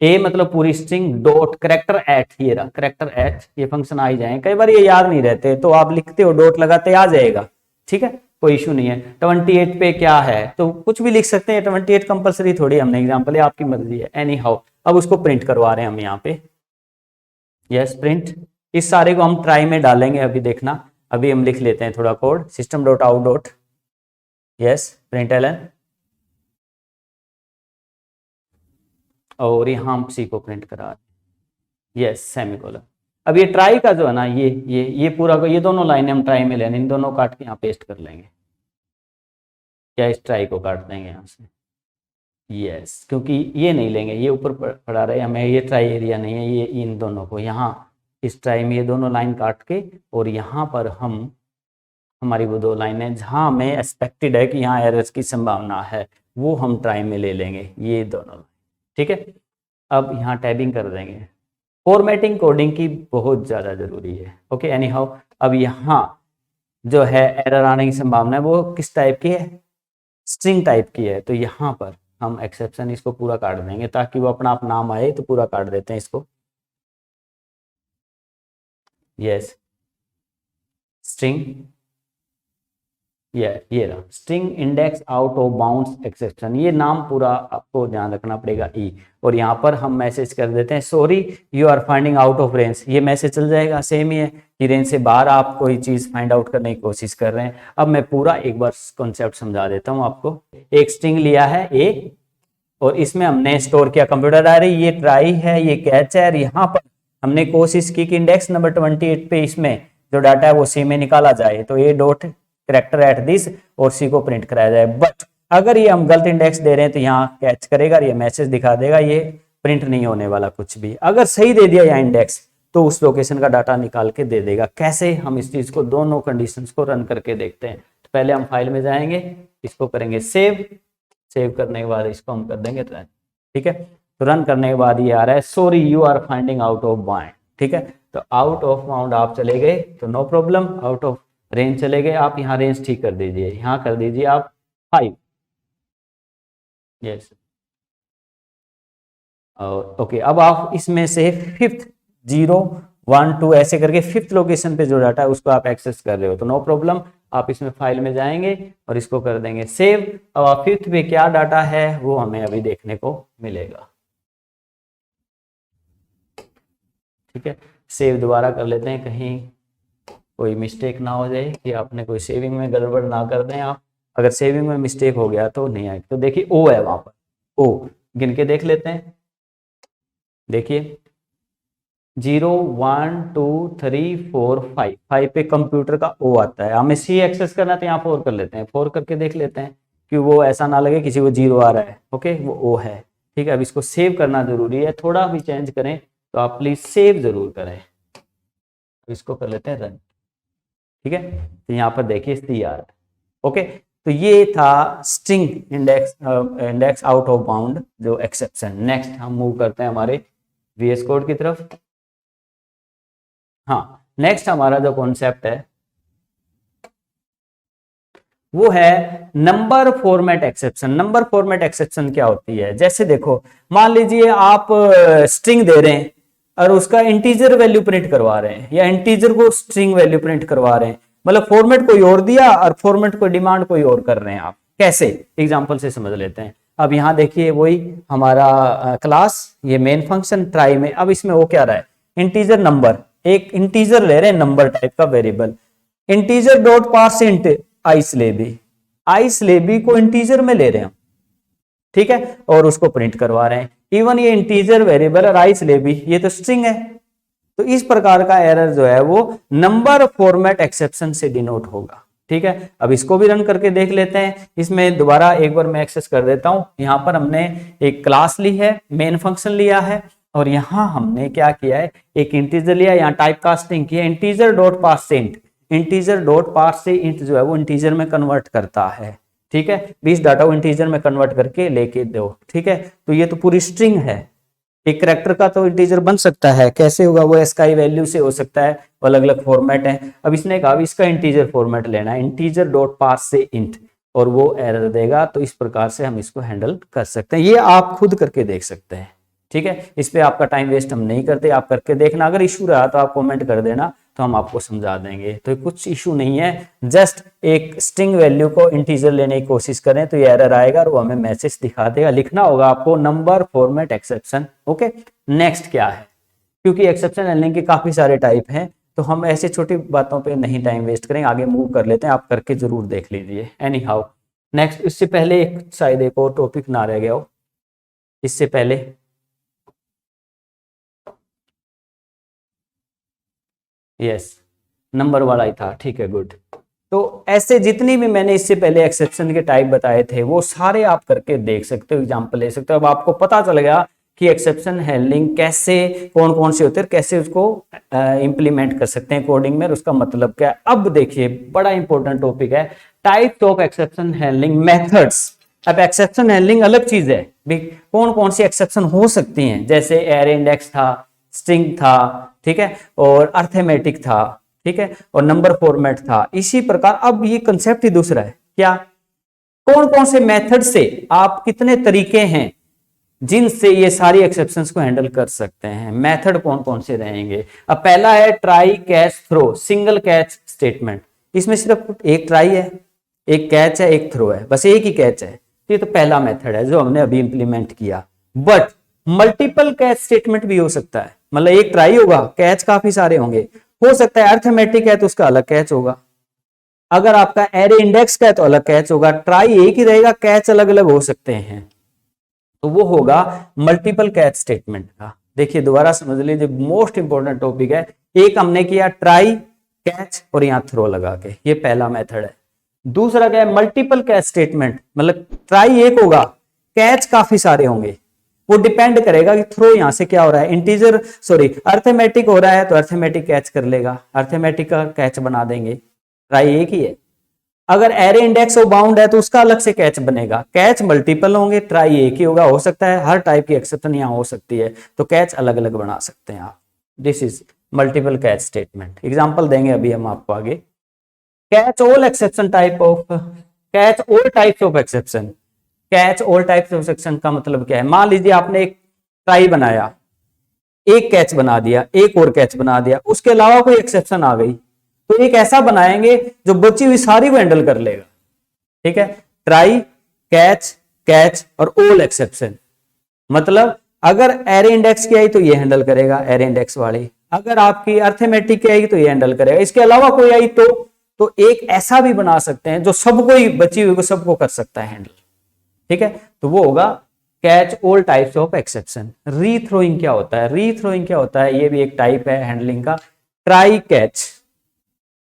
A मतलब पूरी स्ट्रिंग डॉट करेक्टर एट, ये रहा करेक्टर एट, ये फंक्शन आ ही जाए, कई बार ये याद नहीं रहते तो आप लिखते हो डॉट लगाते आ जाएगा, ठीक है, कोई इशू नहीं है। 28 पे क्या है तो कुछ भी लिख सकते हैं, 28 कंपलसरी थोड़ी, हमने एग्जांपल है, आपकी मर्जी है। एनी हाउ अब उसको प्रिंट करवा रहे हैं हम यहाँ पे, यस प्रिंट। इस सारे को हम ट्राई में डालेंगे, अभी देखना, अभी हम लिख लेते हैं थोड़ा code, system dot out dot yes println, और यहाँ हम सी को प्रिंट करा, यस सेमीकोलन। अब ये ट्राई का जो है ना, ये पूरा को, ये दोनों लाइनें हम ट्राई में लेने, इन दोनों काट के यहाँ पेस्ट कर लेंगे, क्या इस ट्राई को काट देंगे यहाँ से, यस, क्योंकि ये नहीं लेंगे, ये ऊपर पड़ा रहे हमें, ये ट्राई एरिया नहीं है, ये इन दोनों को यहाँ इस ट्राई में ये दोनों लाइन काट के, और यहाँ पर हम हमारी वो 2 लाइनें जहाँ हमें एक्सपेक्टेड है कि यहाँ एरर्स की संभावना है, वो हम ट्राई में ले लेंगे, ये दोनों, ठीक है। अब यहाँ टैबिंग कर देंगे, फॉर्मेटिंग कोडिंग की बहुत ज़्यादा ज़रूरी है, ओके। एनी हाउ अब यहाँ जो है एरर आने की संभावना है वो किस टाइप की है, स्ट्रिंग टाइप की है, तो यहाँ पर हम एक्सेप्शन इसको पूरा काट देंगे ताकि वो अपना आप नाम आए, तो पूरा काट देते हैं इसको, यस। स्ट्रिंग, ये रहा string index out of bounds exception, ये नाम पूरा आपको ध्यान रखना पड़ेगा ई, और यहाँ पर हम मैसेज कर देते हैं sorry you are finding out of range, ये मैसेज चल जाएगा। सेम ही है कि रेंज से बाहर आप कोई चीज फाइंड आउट करने की कोशिश कर रहे हैं। अब मैं पूरा एक बार कॉन्सेप्ट समझा देता हूँ आपको। एक स्ट्रिंग लिया है ए, और इसमें हमने स्टोर किया कंप्यूटर डायरी, ये ट्राई है, ये कैच है, और यहाँ पर हमने कोशिश की कि इंडेक्स नंबर 28 पे इसमें जो डाटा है वो सी में निकाला जाए, तो ए डॉट कैरेक्टर एट दिस और सी को प्रिंट कराया जाए। बट अगर ये हम गलत इंडेक्स दे रहे हैं तो यहाँ कैच करेगा, ये मैसेज दिखा देगा, ये प्रिंट नहीं होने वाला कुछ भी। अगर सही दे दिया यहाँ इंडेक्स तो उस लोकेशन का डाटा निकाल के दे देगा। कैसे, हम इस चीज को दोनों कंडीशंस को रन करके देखते हैं। तो पहले हम फाइल में जाएंगे, इसको करेंगे सेव, सेव करने के बाद इसको हम कर देंगे रन। ठीक है, तो रन करने के बाद ये आ रहा है sorry you are finding out of bound. ठीक है, तो आउट ऑफ बाउंड आप चले गए तो no problem, out of range चले गए, आप यहाँ रेंज ठीक कर दीजिए, यहाँ कर दीजिए आप 5। यस, और ओके, अब आप इसमें से 5th 0 1 2 ऐसे करके 5th लोकेशन पे जो डाटा है उसको आप एक्सेस कर रहे हो तो नो प्रॉब्लम, आप इसमें फाइल में जाएंगे और इसको कर देंगे सेव। अब 5th पे क्या डाटा है वो हमें अभी देखने को मिलेगा। ठीक है, सेव दोबारा कर लेते हैं, कहीं कोई मिस्टेक ना हो जाए कि आपने कोई सेविंग में गड़बड़ ना कर दें आप। अगर सेविंग में मिस्टेक हो गया तो नहीं आएगी। तो देखिए ओ है वहां पर, ओ गिन के देख लेते हैं। देखिए 0 1 2 3 4 5, 5 पे कंप्यूटर का ओ आता है, हमें सी एक्सेस करना है तो यहाँ 4 कर लेते हैं, 4 करके देख लेते हैं कि वो ऐसा ना लगे किसी को 0 आ रहा है। ओके, वो ओ है। ठीक है, अब इसको सेव करना जरूरी है, थोड़ा भी चेंज करें तो आप प्लीज सेव जरूर करें। इसको कर लेते हैं रन। ठीक है, तो यहाँ पर देखिए सी आ रहा है। ओके, तो ये था string index out of bound जो एक्सेप्शन। नेक्स्ट हम मूव करते हैं हमारे VS कोड की तरफ। हाँ, नेक्स्ट हमारा जो कॉन्सेप्ट है वो है number format exception. Number format exception क्या होती है, जैसे देखो मान लीजिए आप स्ट्रिंग दे रहे हैं और उसका इंटीजर वैल्यू प्रिंट करवा रहे हैं, या इंटीजर को स्ट्रिंग वैल्यू प्रिंट करवा रहे हैं, मतलब फॉर्मेट कोई और दिया और फॉर्मेट को डिमांड कोई और कर रहे हैं आप। कैसे, एग्जांपल से समझ लेते हैं। अब यहाँ देखिए वही हमारा क्लास, ये मेन फंक्शन ट्राई में, अब इसमें वो क्या रहा है इंटीजर नंबर, एक इंटीजर ले रहे हैं नंबर टाइप का variable, integer dot parse int आई स्लेबी को इंटीजर में ले रहे हैं। ठीक है, और उसको प्रिंट करवा रहे हैं। इवन ये इंटीजर वेरिएबल और आई स्लेबी ये तो स्ट्रिंग है, तो इस प्रकार का एरर जो है वो नंबर फॉर्मेट एक्सेप्शन से डिनोट होगा। ठीक है, अब इसको भी रन करके देख लेते हैं। इसमें दोबारा एक बार मैं एक्सेस कर देता हूं। यहां पर हमने एक क्लास ली है, मेन फंक्शन लिया है, और यहां हमने क्या किया है एक इंटीजर लिया, यहाँ टाइप कास्टिंग किया, integer dot parse int, integer dot parse से इंट जो है वो इंटीजर में कन्वर्ट करता है। ठीक है, 20 डाटा को इंटीजर में कन्वर्ट करके लेके दो। ठीक है, तो ये तो पूरी स्ट्रिंग है, एक कैरेक्टर का तो इंटीजर बन सकता है, कैसे होगा वो एसकाई वैल्यू से हो सकता है, अलग अलग फॉर्मेट है। अब इसने कहा इसका इंटीजर फॉर्मेट लेना है, इंटीजर डॉट पार्स से इंट, और वो एरर देगा। तो इस प्रकार से हम इसको हैंडल कर सकते हैं, ये आप खुद करके देख सकते हैं। ठीक है, इस पे आपका टाइम वेस्ट हम नहीं करते, आप करके देखना। अगर इशू रहा तो आप कमेंट कर देना, तो हम आपको समझा देंगे। तो कुछ इशू नहीं है, जस्ट एक स्ट्रिंग वैल्यू को इंटीजर लेने की कोशिश करें तो ये एरर आएगा और वो हमें मैसेज दिखा देगा। लिखना होगा आपको number format exception. Okay, next क्या है, क्योंकि एक्सेप्शन हैंडलिंग के काफी सारे टाइप हैं तो हम ऐसे छोटी बातों पे नहीं टाइम वेस्ट करेंगे, आगे मूव कर लेते हैं। आप करके जरूर देख लीजिए। एनी हाउ नेक्स्ट, इससे पहले एक शायद एक और टॉपिक ना रह गया हो, इससे पहले यस नंबर वाला ही था। ठीक है, गुड। तो ऐसे जितनी भी मैंने इससे पहले एक्सेप्शन के टाइप बताए थे वो सारे आप करके देख सकते हो, एग्जांपल ले सकते हो। अब आपको पता चल गया कि एक्सेप्शन हैंडलिंग कैसे, कौन कौन से होते हैं, कैसे उसको इंप्लीमेंट कर सकते हैं कोडिंग में, और उसका मतलब क्या है। अब देखिए बड़ा इंपॉर्टेंट टॉपिक है types of exception handling methods. अब एक्सेप्शन हैंडलिंग अलग चीज है, कौन कौन सी एक्सेप्शन हो सकती हैं, जैसे एरे इंडेक्स था, स्ट्रिंग था, ठीक है, और अर्थमेटिक था, ठीक है, और नंबर फॉर्मेट था। इसी प्रकार अब ये कंसेप्ट ही दूसरा है, क्या कौन कौन से मेथड से आप कितने तरीके हैं जिनसे ये सारी एक्सेप्शंस को हैंडल कर सकते हैं। मेथड कौन कौन से रहेंगे? अब पहला है try catch throw, single catch statement. इसमें सिर्फ एक ट्राई है, एक कैच है, एक थ्रो है, बस एक ही कैच है। ये तो पहला मेथड है जो हमने अभी इंप्लीमेंट किया। बट मल्टीपल कैच स्टेटमेंट भी हो सकता है, मतलब एक ट्राई होगा, कैच काफी सारे होंगे। हो सकता है अर्थमेटिक है तो उसका अलग कैच होगा, अगर आपका एरे इंडेक्स का है तो अलग कैच होगा। ट्राई एक ही रहेगा, कैच अलग अलग हो सकते हैं, तो वो होगा मल्टीपल कैच स्टेटमेंट का। देखिए दोबारा समझ लीजिए, मोस्ट इंपॉर्टेंट टॉपिक है। एक हमने किया ट्राई कैच और यहां थ्रो लगा के, ये पहला मेथड है। दूसरा क्या है? मल्टीपल कैच स्टेटमेंट, मतलब ट्राई एक होगा, कैच काफी सारे होंगे। वो डिपेंड करेगा कि थ्रो यहां से क्या हो रहा है, इंटीजर सॉरी अर्थमेटिक हो रहा है तो अर्थमेटिक कैच कर लेगा, अर्थमेटिक का कैच बना देंगे। ट्राई एक ही है। अगर एरे इंडेक्स और बाउंड है तो उसका अलग से कैच बनेगा। कैच मल्टीपल होंगे, ट्राई एक ही होगा। हो सकता है हर टाइप की एक्सेप्शन यहां हो सकती है, तो कैच अलग अलग बना सकते हैं आप। This is multiple catch statement. Example देंगे अभी हम आपको आगे। Catch all exception type of, catch all types of exception. Catch all types of exception का मतलब क्या है? मान लीजिए आपने एक ट्राई बनाया, एक कैच बना दिया, एक और कैच बना दिया, उसके अलावा कोई एक्सेप्शन आ गई, तो एक ऐसा बनाएंगे जो बची हुई सारी को हैंडल कर लेगा। ठीक है, ट्राई कैच कैच और ऑल एक्सेप्शन। मतलब अगर एरे इंडेक्स की आई तो ये हैंडल करेगा, एरे इंडेक्स वाली। अगर आपकी अर्थमेटिक की आई तो ये हैंडल करेगा। इसके अलावा कोई आई तो एक ऐसा भी बना सकते हैं जो सबको ही, बची हुई को सबको कर सकता है हैंडल। ठीक है, तो वो होगा catch all types of exception. Rethrowing क्या होता है? रीथ्रोइंग क्या होता है? ये भी एक टाइप है हैंडलिंग का। ट्राई कैच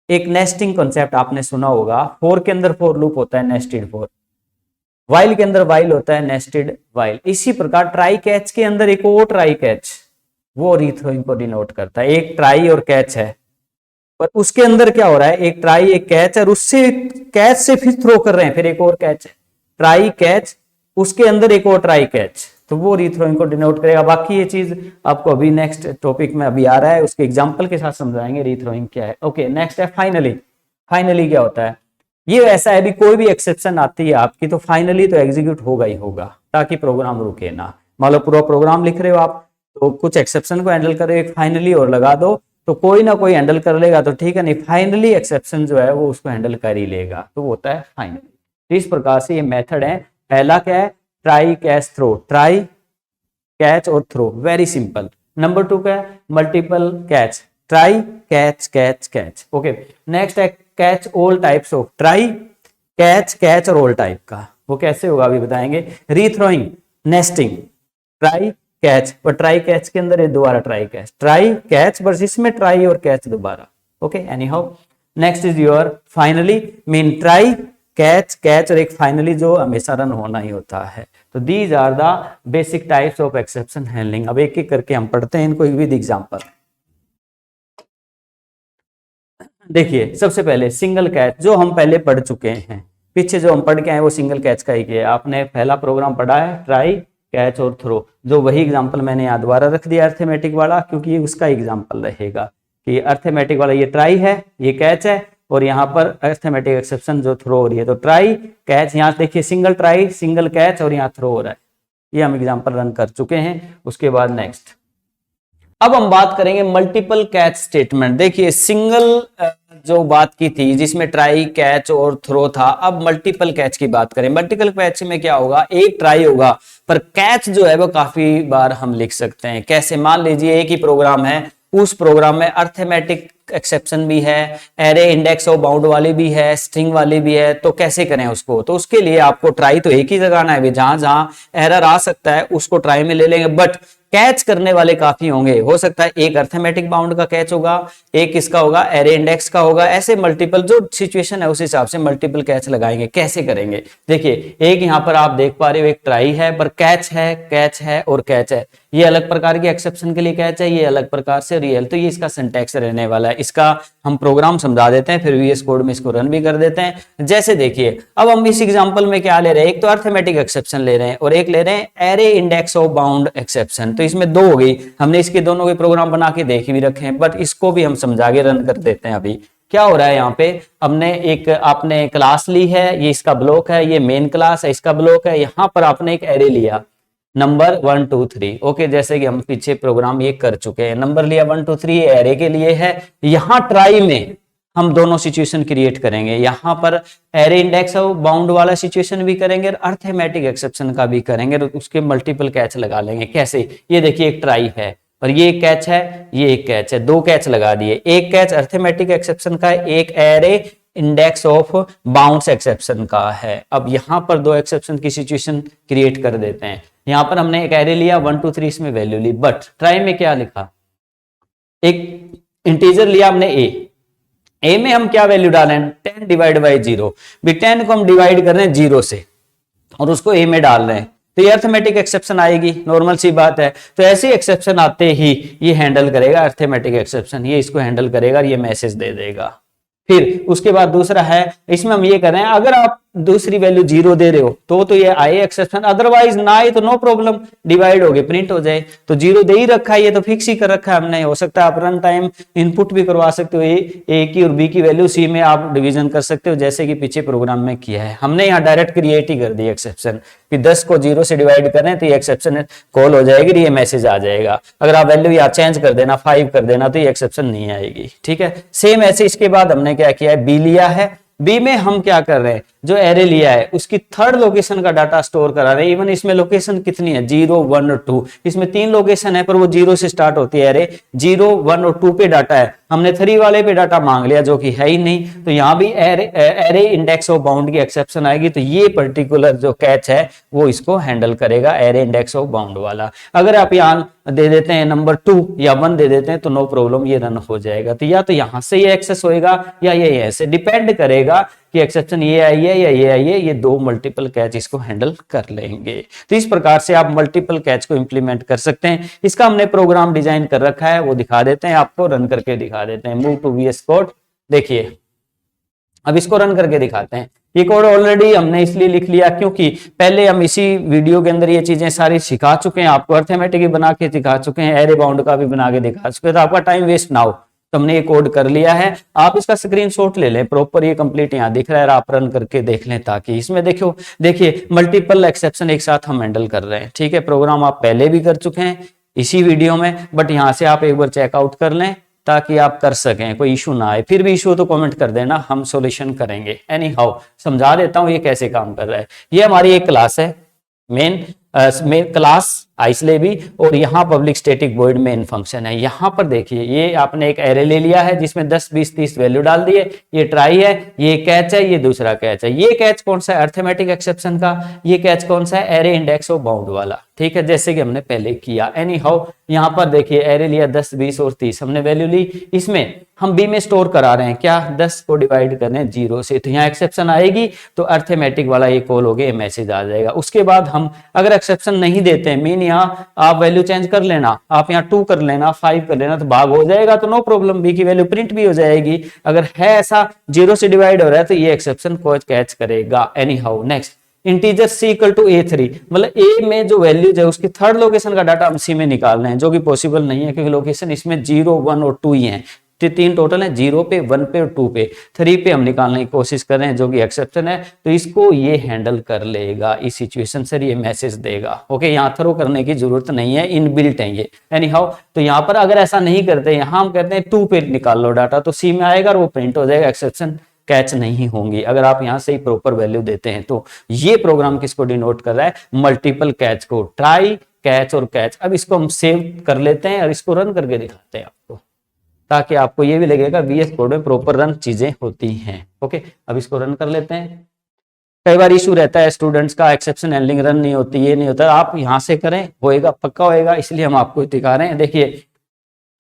एक नेस्टिंग कॉन्सेप्ट आपने सुना होगा। फोर के अंदर फोर लूप होता है, नेस्टेड फोर। वाइल के अंदर वाइल होता है, नेस्टेड वाइल। इसी प्रकार ट्राई कैच के अंदर एक और ट्राई कैच, वो रीथ्रोइंग को डिनोट करता है। एक ट्राई और कैच है, पर उसके अंदर क्या हो रहा है? एक ट्राई एक कैच है, और उससे कैच से फिर थ्रो कर रहे हैं, फिर एक और कैच है। ट्राई कैच, उसके अंदर एक और ट्राई कैच, तो वो रीथ्रोइंग को डिनोट करेगा। बाकी ये चीज आपको अभी नेक्स्ट टॉपिक में अभी आ रहा है, उसके एग्जांपल के साथ समझाएंगे रीथ्रोइंग क्या है। ओके, नेक्स्ट है फाइनली। फाइनली क्या होता है? ये ऐसा है, भी कोई भी एक्सेप्शन आती है आपकी तो फाइनली तो एग्जीक्यूट होगा ही होगा, ताकि प्रोग्राम रुके ना। मान लो पूरा प्रोग्राम लिख रहे हो आप, तो कुछ एक्सेप्शन को हैंडल करे, एक फाइनली और लगा दो, तो कोई ना कोई हैंडल कर लेगा तो ठीक है, नहीं फाइनली एक्सेप्शन जो है वो उसको हैंडल कर ही लेगा, तो वो होता है फाइनली। इस प्रकार से ये मेथड है। पहला क्या है? Try catch throw, try catch और थ्रो, वेरी सिंपल। नंबर 2 क्या है? Multiple catch, try catch catch catch. Okay, next है catch all types of, try catch catch और ऑल टाइप का। वो कैसे होगा अभी बताएंगे। रीथ्रोइंग, नेस्टिंग, ट्राई कैच, पर ट्राई कैच के अंदर ये दोबारा ट्राई कैच, ट्राई कैच, बस इसमें ट्राई और कैच दोबारा। Okay, anyhow. Next is your finally, mean try catch catch और एक फाइनली जो हमेशा रन होना ही होता है। तो these are the basic types of exception handling. अब एक एक करके हम पढ़ते हैं इनको विद एग्जांपल। देखिए सबसे पहले सिंगल कैच, जो हम पहले पढ़ चुके हैं, पीछे जो हम पढ़ के आए वो सिंगल कैच का ही किया। आपने पहला प्रोग्राम पढ़ा है ट्राई कैच और थ्रो, जो वही एग्जांपल मैंने यहाँ दोबारा रख दिया अर्थमेटिक वाला, क्योंकि उसका एग्जांपल रहेगा कि अर्थमेटिक वाला ये ट्राई है, ये कैच है, और यहाँ पर अर्थमेटिक एक्सेप्शन जो थ्रो हो रही है। तो ट्राई कैच, यहाँ देखिए सिंगल ट्राई सिंगल कैच और यहाँ थ्रो हो रहा है। ये हम एग्जांपल रन कर चुके हैं। उसके बाद नेक्स्ट, अब हम बात करेंगे मल्टीपल कैच स्टेटमेंट। देखिए सिंगल जो बात की थी जिसमें ट्राई कैच और थ्रो था, अब मल्टीपल कैच की बात करें। मल्टीपल कैच में क्या होगा? एक ट्राई होगा, पर कैच जो है वो काफी बार हम लिख सकते हैं। कैसे? मान लीजिए एक ही प्रोग्राम है, उस प्रोग्राम में अर्थमेटिक एक्सेप्शन भी है, एरे इंडेक्स और बाउंड वाली भी है, स्ट्रिंग वाली भी है, तो कैसे करें उसको? तो उसके लिए आपको ट्राई तो एक ही लगाना है, जहां जहां एरर आ सकता है उसको ट्राई में ले लेंगे, बट कैच करने वाले काफी होंगे। हो सकता है एक अर्थमेटिक बाउंड का कैच होगा, एक इसका होगा, एरे इंडेक्स का होगा, ऐसे मल्टीपल जो सिचुएशन है उस हिसाब से मल्टीपल कैच लगाएंगे। कैसे करेंगे? देखिए एक यहाँ पर आप देख पा रहे हो, एक ट्राई है पर कैच है और कैच है। ये अलग प्रकार के एक्सेप्शन के लिए कैच है, ये अलग प्रकार से रियल। तो ये इसका सिंटैक्स रहने वाला है। इसका हम प्रोग्राम समझा देते हैं, फिर VS कोड में इसको रन भी कर देते हैं। जैसे देखिए अब हम इस एग्जांपल में क्या ले रहे हैं, एक तो अर्थमेटिक एक्सेप्शन ले रहे हैं और एक ले रहे हैं array index of bound exception. तो इसमें दो हो गई, हमने इसके दोनों के प्रोग्राम बना के देख भी रखे हैं, बट इसको भी हम समझा के रन कर देते हैं। अभी क्या हो रहा है यहाँ पे, हमने एक आपने क्लास ली है, ये इसका ब्लॉक है, ये मेन क्लास है, इसका ब्लॉक है। यहाँ पर आपने एक एरे लिया, नंबर 1 2 3। ओके, जैसे कि हम पीछे प्रोग्राम ये कर चुके हैं, नंबर लिया 1 2 3 एरे के लिए है। यहां ट्राई में हम दोनों सिचुएशन क्रिएट करेंगे, यहां पर एरे इंडेक्स और बाउंड वाला सिचुएशन भी करेंगे और अर्थमेटिक एक्सेप्शन का भी करेंगे, और उसके मल्टीपल कैच लगा लेंगे। कैसे, ये देखिए एक ट्राई है और ये एक कैच है, ये एक कैच है, दो कैच लगा दिए। एक कैच अर्थमेटिक एक्सेप्शन का है, एक array index of bounds exception का है। अब यहां पर दो एक्सेप्शन की सिचुएशन क्रिएट कर देते हैं। यहां पर हमने एक एरे लिया 1 2 3, इसमें वैल्यू ली, बट ट्राई में क्या लिखा, एक इंटीजर लिया हमने ए में हम क्या वैल्यू डालें, 10 डिवाइड बाई 0। भी 10 को हम डिवाइड कर रहे हैं 0 से और उसको ए में डाल रहे हैं, तो ये अर्थमेटिक एक्सेप्शन आएगी, नॉर्मल सी बात है। तो ऐसे एक्सेप्शन आते ही ये हैंडल करेगा अर्थमेटिक एक्सेप्शन, ये इसको हैंडल करेगा, ये मैसेज दे देगा। फिर उसके बाद दूसरा है, इसमें हम ये कर रहे हैं, अगर आप दूसरी वैल्यू 0 दे रहे हो तो ये आए एक्सेप्शन, अदरवाइज ना आए तो नो प्रॉब्लम, डिवाइड हो गए प्रिंट हो जाए। तो 0 दे ही रखा है, ये तो फिक्स ही कर रखा है हमने। हो सकता है आप रन टाइम इनपुट भी करवा सकते हो, ए की और बी की वैल्यू सी में आप डिवीजन कर सकते हो, जैसे कि पीछे प्रोग्राम में किया है हमने। यहाँ डायरेक्ट क्रिएट ही कर दी एक्सेप्शन कि 10 को 0 से डिवाइड करें तो ये एक्सेप्शन कॉल हो जाएगी, ये मैसेज आ जाएगा। अगर आप वैल्यू यहाँ चेंज कर देना 5 कर देना तो ये एक्सेप्शन नहीं आएगी, ठीक है। सेम ऐसे इसके बाद हमने क्या किया है, बी लिया है, बी में हम क्या कर रहे हैं, जो एरे लिया है उसकी थर्ड लोकेशन का डाटा स्टोर करा रहे हैं। इवन इसमें लोकेशन कितनी है, 0 1 और 2, इसमें 3 लोकेशन है पर वो 0 से स्टार्ट होती है। एरे 0 1 और 2 पे डाटा है, हमने 3 वाले पे डाटा मांग लिया जो कि है ही नहीं, तो यहाँ भी एरे इंडेक्स ऑफ बाउंड की एक्सेप्शन आएगी। तो ये पर्टिकुलर जो कैच है वो इसको हैंडल करेगा, एरे इंडेक्स ऑफ बाउंड वाला। अगर आप यहाँ दे देते हैं नंबर 2 या 1 दे देते हैं तो नो प्रॉब्लम, ये रन हो जाएगा। तो या तो यहां से ये एक्सेस होएगा या ये ऐसे, डिपेंड करेगा कि एक्सेप्शन ये आई है या ये आई है। ये दो मल्टीपल कैच इसको हैंडल कर लेंगे। तो इस प्रकार से आप मल्टीपल कैच को इंप्लीमेंट कर सकते हैं। इसका हमने प्रोग्राम डिजाइन कर रखा है, वो दिखा देते हैं आपको, रन करके दिखा देते हैं। मूव टू वीएस कोड, देखिए अब इसको रन करके दिखाते हैं। ये कोड ऑलरेडी हमने इसलिए लिख लिया क्योंकि पहले हम इसी वीडियो के अंदर ये चीजें सारी सिखा चुके हैं आपको, अर्थमेटिक भी बना के दिखा चुके हैं, एरे बाउंड का भी बना के दिखा चुके हैं, तो आपका टाइम वेस्ट ना हो तो हमने ये कोड कर लिया है। आप इसका स्क्रीनशॉट ले लें, प्रॉपर ये कंप्लीट यहाँ दिख रहा है, आप रन करके देख लें ताकि इसमें देखो, देखिए मल्टीपल एक्सेप्शन एक साथ हम हैंडल कर रहे हैं, ठीक है। प्रोग्राम आप पहले भी कर चुके हैं इसी वीडियो में, बट यहाँ से आप एक बार चेकआउट कर लें ताकि आप कर सकें, कोई इशू ना आए। फिर भी इशू तो कमेंट कर देना, हम सॉल्यूशन करेंगे। एनी हाउ समझा देता हूं ये कैसे काम कर रहा है। ये हमारी एक क्लास है, मेन क्लास आइसले भी, और यहाँ public static void main function है। यहाँ पर देखिए ये आपने एक एरे ले लिया है जिसमें 10 20 30 वैल्यू डाल दिए, ये ट्राई है, ये कैच है, ये दूसरा कैच है। ये कैच कौन सा है, अर्थमेटिक एक्सेप्शन का। ये कैच कौन सा है, एरे इंडेक्स ऑफ बाउंड वाला, ठीक है, जैसे कि हमने पहले किया। एनी हाउ यहाँ पर देखिए एरे लिया 10 20 और 30, हमने वैल्यू ली, इसमें हम बी में स्टोर करा रहे हैं क्या, 10 को डिवाइड कर रहे हैं 0 से, तो यहाँ एक्सेप्शन आएगी तो अर्थमेटिक वाला ये कॉल हो गया, मैसेज आ जाएगा। उसके बाद हम अगर एक्सेप्शन नहीं देते हैं, मीन यहाँ आप वैल्यू चेंज कर लेना, आप यहाँ 2 कर लेना, 5 कर लेना, तो भाग हो जाएगा तो नो प्रॉब्लम, बी की वैल्यू प्रिंट भी हो जाएगी। अगर है ऐसा 0 से डिवाइड हो रहा है तो ये एक्सेप्शन को कैच करेगा। Anyhow next, integer c equal to a3, मतलब a में जो वैल्यूज है उसकी थर्ड लोकेशन का डाटा हम c में निकाल रहे हैं, जो कि पॉसिबल नहीं है क्योंकि लोकेशन इसमें 0 1 और 2 ही हैं। तो 3 टोटल है, 0 पे 1 पे और 2 पे, 3 पे हम निकालने की कोशिश कर रहे हैं जो कि एक्सेप्शन है, तो इसको ये हैंडल कर लेगा। इस सिचुएशन से ये मैसेज देगा। ओके, यहाँ थ्रो करने की जरूरत नहीं है, इनबिल्ट है ये। एनी हाउ तो यहाँ पर अगर ऐसा नहीं करते, यहाँ हम कहते हैं 2 पे निकाल लो डाटा, तो c में आएगा और वो प्रिंट हो जाएगा, एक्सेप्शन कैच नहीं होंगी अगर आप यहां से ही प्रॉपर वैल्यू देते हैं। तो ये प्रोग्राम किसको डिनोट कर रहा है, मल्टीपल कैच को, ट्राई कैच और कैच। अब इसको हम सेव कर लेते हैं और इसको रन करके दिखाते हैं आपको, ताकि आपको ये भी लगेगा वीएस कोड में प्रॉपर रन चीजें होती हैं। ओके, अब इसको रन कर लेते हैं। कई बार इशू रहता है स्टूडेंट्स का, एक्सेप्शन हैंडलिंग रन नहीं होती, ये नहीं होता, आप यहां से करें होएगा, पक्का होएगा, इसलिए हम आपको दिखा रहे हैं। देखिए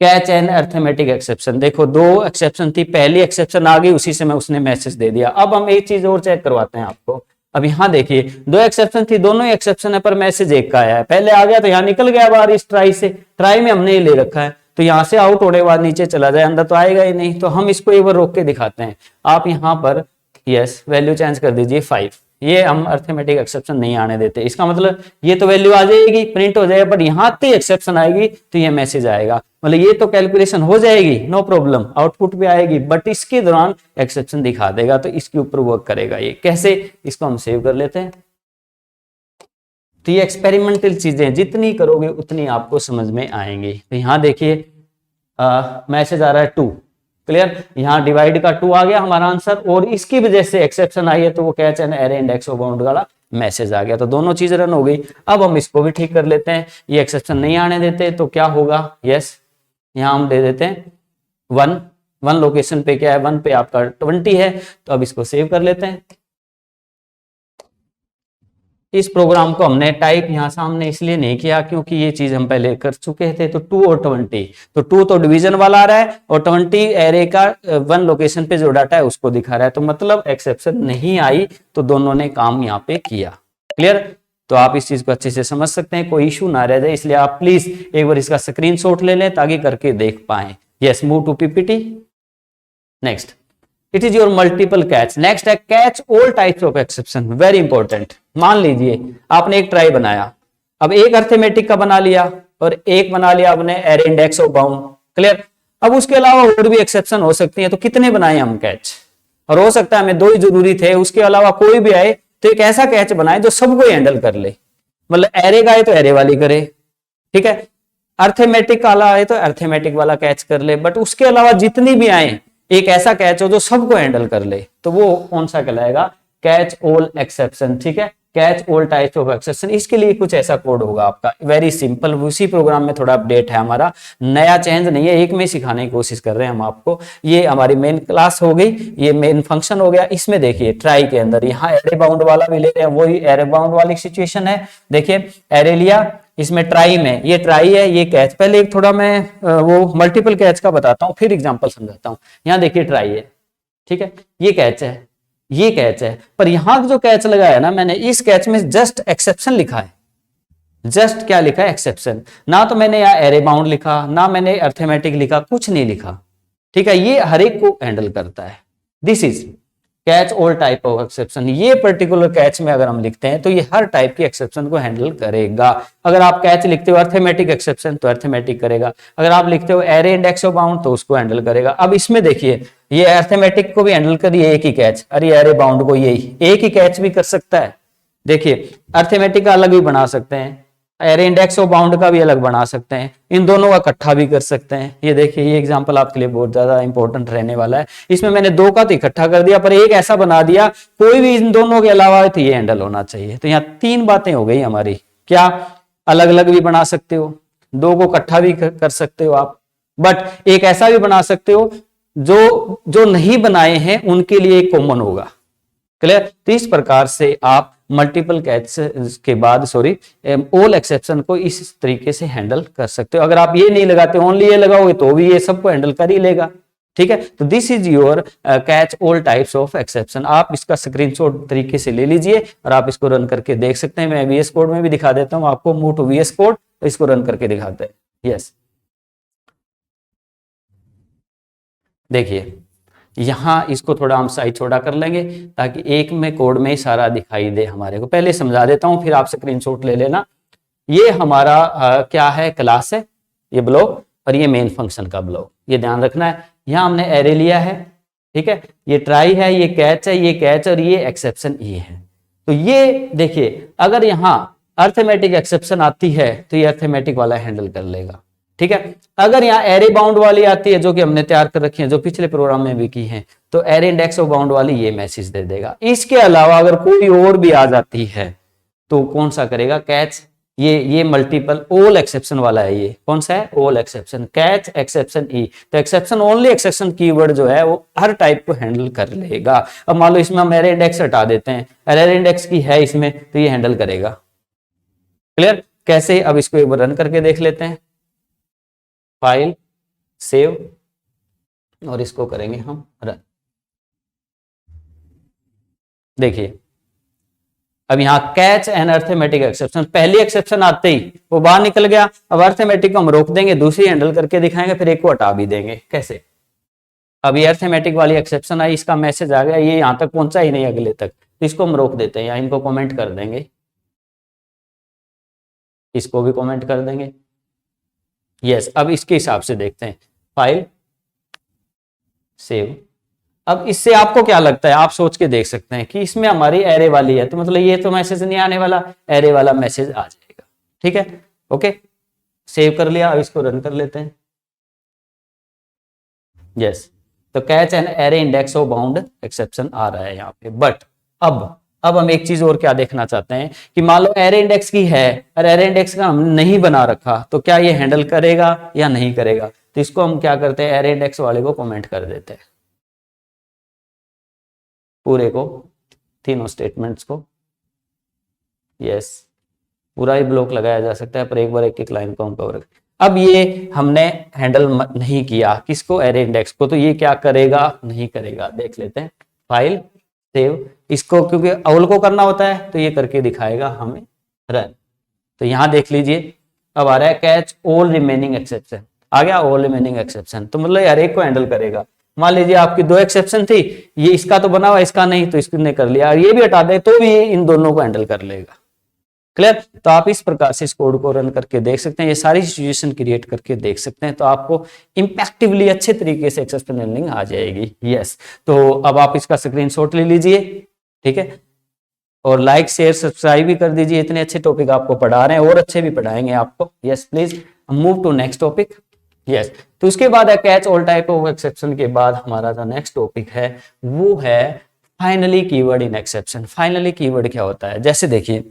कैच एंड अर्थमेटिक एक्सेप्शन, देखो 2 एक्सेप्शन थी, पहली एक्सेप्शन आ गई, उसी से मैं उसने मैसेज दे दिया। अब हम एक चीज और चेक करवाते हैं आपको। अब यहाँ देखिए 2 एक्सेप्शन थी, दोनों ही एक्सेप्शन है पर मैसेज एक का आया है, पहले आ गया तो यहाँ निकल गया बाहर इस ट्राई से, ट्राई में हमने ये ले रखा है, तो यहाँ से आउट होने के बाद नीचे चला जाए, अंदर तो आएगा ही नहीं। तो हम इसको एक बार रोक के दिखाते हैं। आप यहाँ पर यस वैल्यू चेंज कर दीजिए 5, ये हम अर्थमेटिक एक्सेप्शन नहीं आने देते। इसका मतलब ये तो वैल्यू आ जाएगी, प्रिंट हो जाएगा, बट यहाँ पे एक्सेप्शन आएगी तो ये मैसेज आएगा, मतलब ये तो कैलकुलेशन हो जाएगी, नो प्रॉब्लम, आउटपुट भी आएगी, बट इसके दौरान एक्सेप्शन दिखा देगा, तो इसके ऊपर वर्क करेगा। ये कैसे, इसको हम सेव कर लेते हैं। तो ये एक्सपेरिमेंटल चीजें जितनी करोगे उतनी आपको समझ में आएंगी। तो यहाँ देखिए मैसेज आ रहा है 2, क्लियर, यहाँ डिवाइड का 2 आ गया हमारा आंसर, और इसकी वजह से एक्सेप्शन आई है तो वो catch and array index of bound वाला मैसेज आ गया। तो दोनों चीज रन हो गई। अब हम इसको भी ठीक कर लेते हैं, ये एक्सेप्शन नहीं आने देते तो क्या होगा, यस यहाँ हम दे देते हैं 1, 1 लोकेशन पे क्या है, 1 पे आपका 20 है, तो अब इसको सेव कर लेते हैं। इस प्रोग्राम को हमने टाइप यहां सामने इसलिए नहीं किया क्योंकि ये चीज हम पहले कर चुके थे। तो 2 और 20, तो 2 तो डिवीजन वाला आ रहा है और 20 एरे का 1 लोकेशन पे जो डाटा है उसको दिखा रहा है, तो मतलब एक्सेप्शन नहीं आई, तो दोनों ने काम यहाँ पे किया। क्लियर, तो आप इस चीज को अच्छे से समझ सकते हैं, कोई इशू ना रह जाए, इसलिए आप प्लीज एक बार इसका स्क्रीनशॉट ले लें ताकि करके देख पाए। Yes, move to PPT. Next, it is your multiple catch. Next है catch all types of exception, very important. मान लीजिए आपने एक ट्राई बनाया, अब एक अर्थमेटिक का बना लिया और एक बना लिया आपने array index of bound, clear. अब उसके अलावा और भी एक्सेप्शन हो सकती है, तो कितने बनाए हम कैच, और हो सकता है हमें 2 ही जरूरी थे, उसके अलावा कोई भी आए तो एक ऐसा कैच बनाए जो सबको हैंडल कर ले, मतलब एरे का आए तो एरे वाली करे, ठीक है, अर्थमेटिक वाला आए तो अर्थमेटिक वाला कैच कर ले, बट उसके अलावा जितनी भी आए एक ऐसा कैच हो जो सबको हैंडल कर ले, तो वो कौन सा कहलाएगा, कैच ऑल एक्सेप्शन। ठीक है, catch all types of exception. इसके लिए कुछ ऐसा कोड होगा आपका, वेरी सिंपल, उसी प्रोग्राम में थोड़ा अपडेट है हमारा, नया चेंज नहीं है, एक में सिखाने की कोशिश कर रहे हैं हम आपको। ये हमारी मेन क्लास हो गई, ये मेन फंक्शन हो गया। इसमें देखिए ट्राई के अंदर यहाँ एरे बाउंड वाला भी ले रहे हैं, वही एरे बाउंड वाली सिचुएशन है। देखिए एरे लिया, इसमें ट्राई में ये ट्राई है, ये कैच। पहले एक थोड़ा मैं वो मल्टीपल कैच का बताता हूँ, फिर एग्जांपल समझाता हूँ। यहाँ देखिए ट्राई है, ठीक है, ये कैच है, ये कैच है, पर यहां जो कैच लगाया ना मैंने, इस कैच में जस्ट एक्सेप्शन लिखा है। जस्ट क्या लिखा है, एक्सेप्शन। ना तो मैंने यहाँ एरे बाउंड लिखा, ना मैंने अर्थमेटिक लिखा, कुछ नहीं लिखा। ठीक है, ये हर एक को हैंडल करता है। This is catch all type of exception. ये पर्टिकुलर कैच में अगर हम लिखते हैं तो ये हर टाइप की एक्सेप्शन को हैंडल करेगा। अगर आप कैच लिखते हो अर्थमेटिक एक्सेप्शन तो अर्थमेटिक करेगा, अगर आप लिखते हो एरे इंडेक्स ऑफ बाउंड तो उसको हैंडल करेगा। अब इसमें देखिए ये अर्थमेटिक को भी हैंडल करिए एक ही कैच, अरे एरे बाउंड को यही एक ही कैच भी कर सकता है। देखिए अर्थमेटिक का अलग भी बना सकते हैं, एरे इंडेक्स ऑफ बाउंड का भी अलग बना सकते हैं, इन दोनों का इकट्ठा भी कर सकते हैं। ये देखिए ये एग्जांपल आपके लिए बहुत ज्यादा इंपॉर्टेंट रहने वाला है। इसमें मैंने 2 का तो इकट्ठा कर दिया, पर एक ऐसा बना दिया कोई भी इन दोनों के अलावा तो ये हैंडल होना चाहिए। तो यहाँ 3 बातें हो गई हमारी। क्या, अलग अलग भी बना सकते हो, 2 को इकट्ठा भी कर सकते हो आप, बट एक ऐसा भी बना सकते हो जो नहीं बनाए हैं उनके लिए कॉमन होगा। क्लियर, तो इस प्रकार से आप मल्टीपल कैच के बाद ऑल एक्सेप्शन को इस तरीके से हैंडल कर सकते हो। अगर आप ये नहीं लगाते, ओनली ये लगाओगे तो भी ये सबको हैंडल कर ही लेगा। ठीक है, तो this is your catch all types of exception. आप इसका स्क्रीनशॉट तरीके से ले लीजिए और आप इसको रन करके देख सकते हैं। मैं वीएस कोड में भी दिखा देता हूं आपको, मूव टू वीएस कोड, तो इसको रन करके दिखाते हैं। यस, देखिए यहां इसको थोड़ा हम साइज छोटा कर लेंगे ताकि एक में कोड में ही सारा दिखाई दे हमारे को। पहले समझा देता हूं फिर आप स्क्रीनशॉट ले लेना। ये हमारा क्या है, क्लास है ये ब्लॉक, और ये मेन फंक्शन का ब्लॉक, ये ध्यान रखना है। यहां हमने एरे लिया है, ठीक है, ये ट्राई है, ये कैच है, ये कैच और ये एक्सेप्शन ये है। तो ये देखिए अगर यहां अर्थमेटिक एक्सेप्शन आती है तो ये अर्थमेटिक वाला हैंडल कर लेगा। ठीक है, अगर यहाँ एरे बाउंड वाली आती है जो कि हमने तैयार कर रखी है, जो पिछले प्रोग्राम में भी की है, तो एरे इंडेक्स ऑफ बाउंड वाली ये मैसेज दे देगा। इसके अलावा अगर कोई और भी आ जाती है तो कौन सा करेगा, कैच, ये मल्टीपल ऑल एक्सेप्शन वाला है, ये कौन सा है, ऑल एक्सेप्शन, कैच एक्सेप्शन ई। तो एक्सेप्शन ओनली एक्सेप्शन कीवर्ड जो है वो हर टाइप को हैंडल कर लेगा। अब मान लो इसमें हम एरे इंडेक्स हटा देते हैं, एरे इंडेक्स की है इसमें, तो ये हैंडल करेगा। क्लियर, कैसे, अब इसको एक बार रन करके देख लेते हैं। फाइल, सेव, और इसको करेंगे हम रन। देखिए अब यहां कैच एंड अर्थमेटिक एक्सेप्शन, पहली एक्सेप्शन आते ही वो बाहर निकल गया। अब अर्थमेटिक को हम रोक देंगे, दूसरी हैंडल करके दिखाएंगे, फिर एक को हटा भी देंगे। कैसे, अब ये अर्थमेटिक वाली एक्सेप्शन आई, इसका मैसेज आ गया, ये यहां तक पहुंचा ही नहीं अगले तक, तो इसको हम रोक देते हैं या इनको कमेंट कर देंगे, इसको भी कमेंट कर देंगे। यस, अब इसके हिसाब से देखते हैं, फाइल, सेव, अब इससे आपको क्या लगता है, आप सोच के देख सकते हैं कि इसमें हमारी एरे वाली है, तो मतलब ये तो मैसेज नहीं आने वाला, एरे वाला मैसेज आ जाएगा। ठीक है, ओके, सेव कर लिया। अब इसको रन कर लेते हैं। यस, तो catch and array index of bound exception आ रहा है यहाँ पे। बट अब हम एक चीज और क्या देखना चाहते हैं कि मान लो एरे इंडेक्स की है और एरे इंडेक्स का हम नहीं बना रखा, तो क्या ये हैंडल करेगा या नहीं करेगा। तो इसको हम क्या करते हैं, एरे इंडेक्स वाले को कमेंट कर देते हैं, पूरे को, तीनों स्टेटमेंट्स को। यस, पूरा ही ब्लॉक लगाया जा सकता है, पर एक बार एक एक लाइन को हम कवर। अब ये हमने हैंडल नहीं किया किसको, एरे इंडेक्स को, तो ये क्या करेगा, नहीं करेगा। देख लेते हैं, फाइल सेव, इसको क्योंकि अवल को करना होता है तो ये करके दिखाएगा हमें रन। तो यहां देख लीजिए, अब आ रहा है कैच ऑल रिमेनिंग एक्सेप्शन, आ गया ऑल रिमेनिंग एक्सेप्शन, तो मतलब हर एक को हैंडल करेगा। मान लीजिए आपकी 2 एक्सेप्शन थी, ये इसका तो बना हुआ, इसका नहीं, तो इसने कर लिया, और ये भी हटा दे तो भी इन दोनों को हैंडल कर लेगा। क्लियर। तो आप इस प्रकार से इस कोड को रन करके देख सकते हैं, ये सारी सिचुएशन क्रिएट करके देख सकते हैं, तो आपको इंपैक्टिवली अच्छे तरीके से एक्सेप्शन हैंडलिंग आ जाएगी। यस, तो अब आप इसका स्क्रीनशॉट ले लीजिए, ठीक है, और लाइक शेयर सब्सक्राइब भी कर दीजिए। इतने अच्छे टॉपिक आपको पढ़ा रहे हैं और अच्छे भी पढ़ाएंगे आपको। Yes please move to next topic. Yes, तो उसके बाद है catch all type of exception के बाद हमारा जो नेक्स्ट टॉपिक है वो है finally keyword in exception. Finally keyword क्या होता है, जैसे देखिए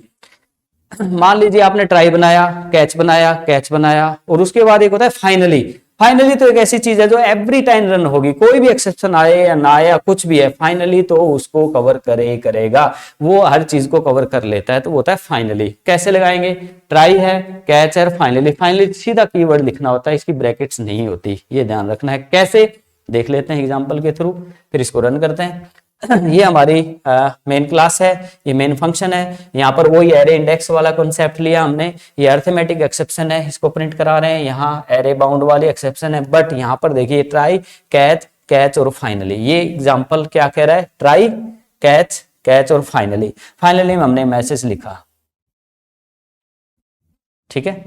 मान लीजिए आपने ट्राई बनाया, कैच बनाया, कैच बनाया, और उसके बाद एक होता है फाइनली। फाइनली तो एक ऐसी चीज है जो एवरी टाइम रन होगी, कोई भी एक्सेप्शन आए या ना आए या कुछ भी है, फाइनली तो उसको कवर करेगा, वो हर चीज को कवर कर लेता है, तो वो होता है फाइनली। कैसे लगाएंगे, ट्राई है, कैच है, फाइनली। फाइनली सीधा कीवर्ड लिखना होता है, इसकी ब्रैकेट्स नहीं होती, ये ध्यान रखना है। कैसे देख लेते हैं एग्जाम्पल के थ्रू, फिर इसको रन करते हैं। ये हमारी मेन क्लास है, ये मेन फंक्शन है। यहाँ पर वही एरे इंडेक्स वाला कॉन्सेप्ट लिया हमने, ये अरिथमेटिक एक्सेप्शन है, इसको प्रिंट करा रहे हैं। यहाँ एरे बाउंड वाली एक्सेप्शन है, बट यहाँ पर देखिए ट्राई, कैच, कैच और फाइनली। ये एग्जांपल क्या कह रहा है, ट्राई, कैच, कैच और फाइनली। फाइनली में हमने मैसेज लिखा, ठीक है।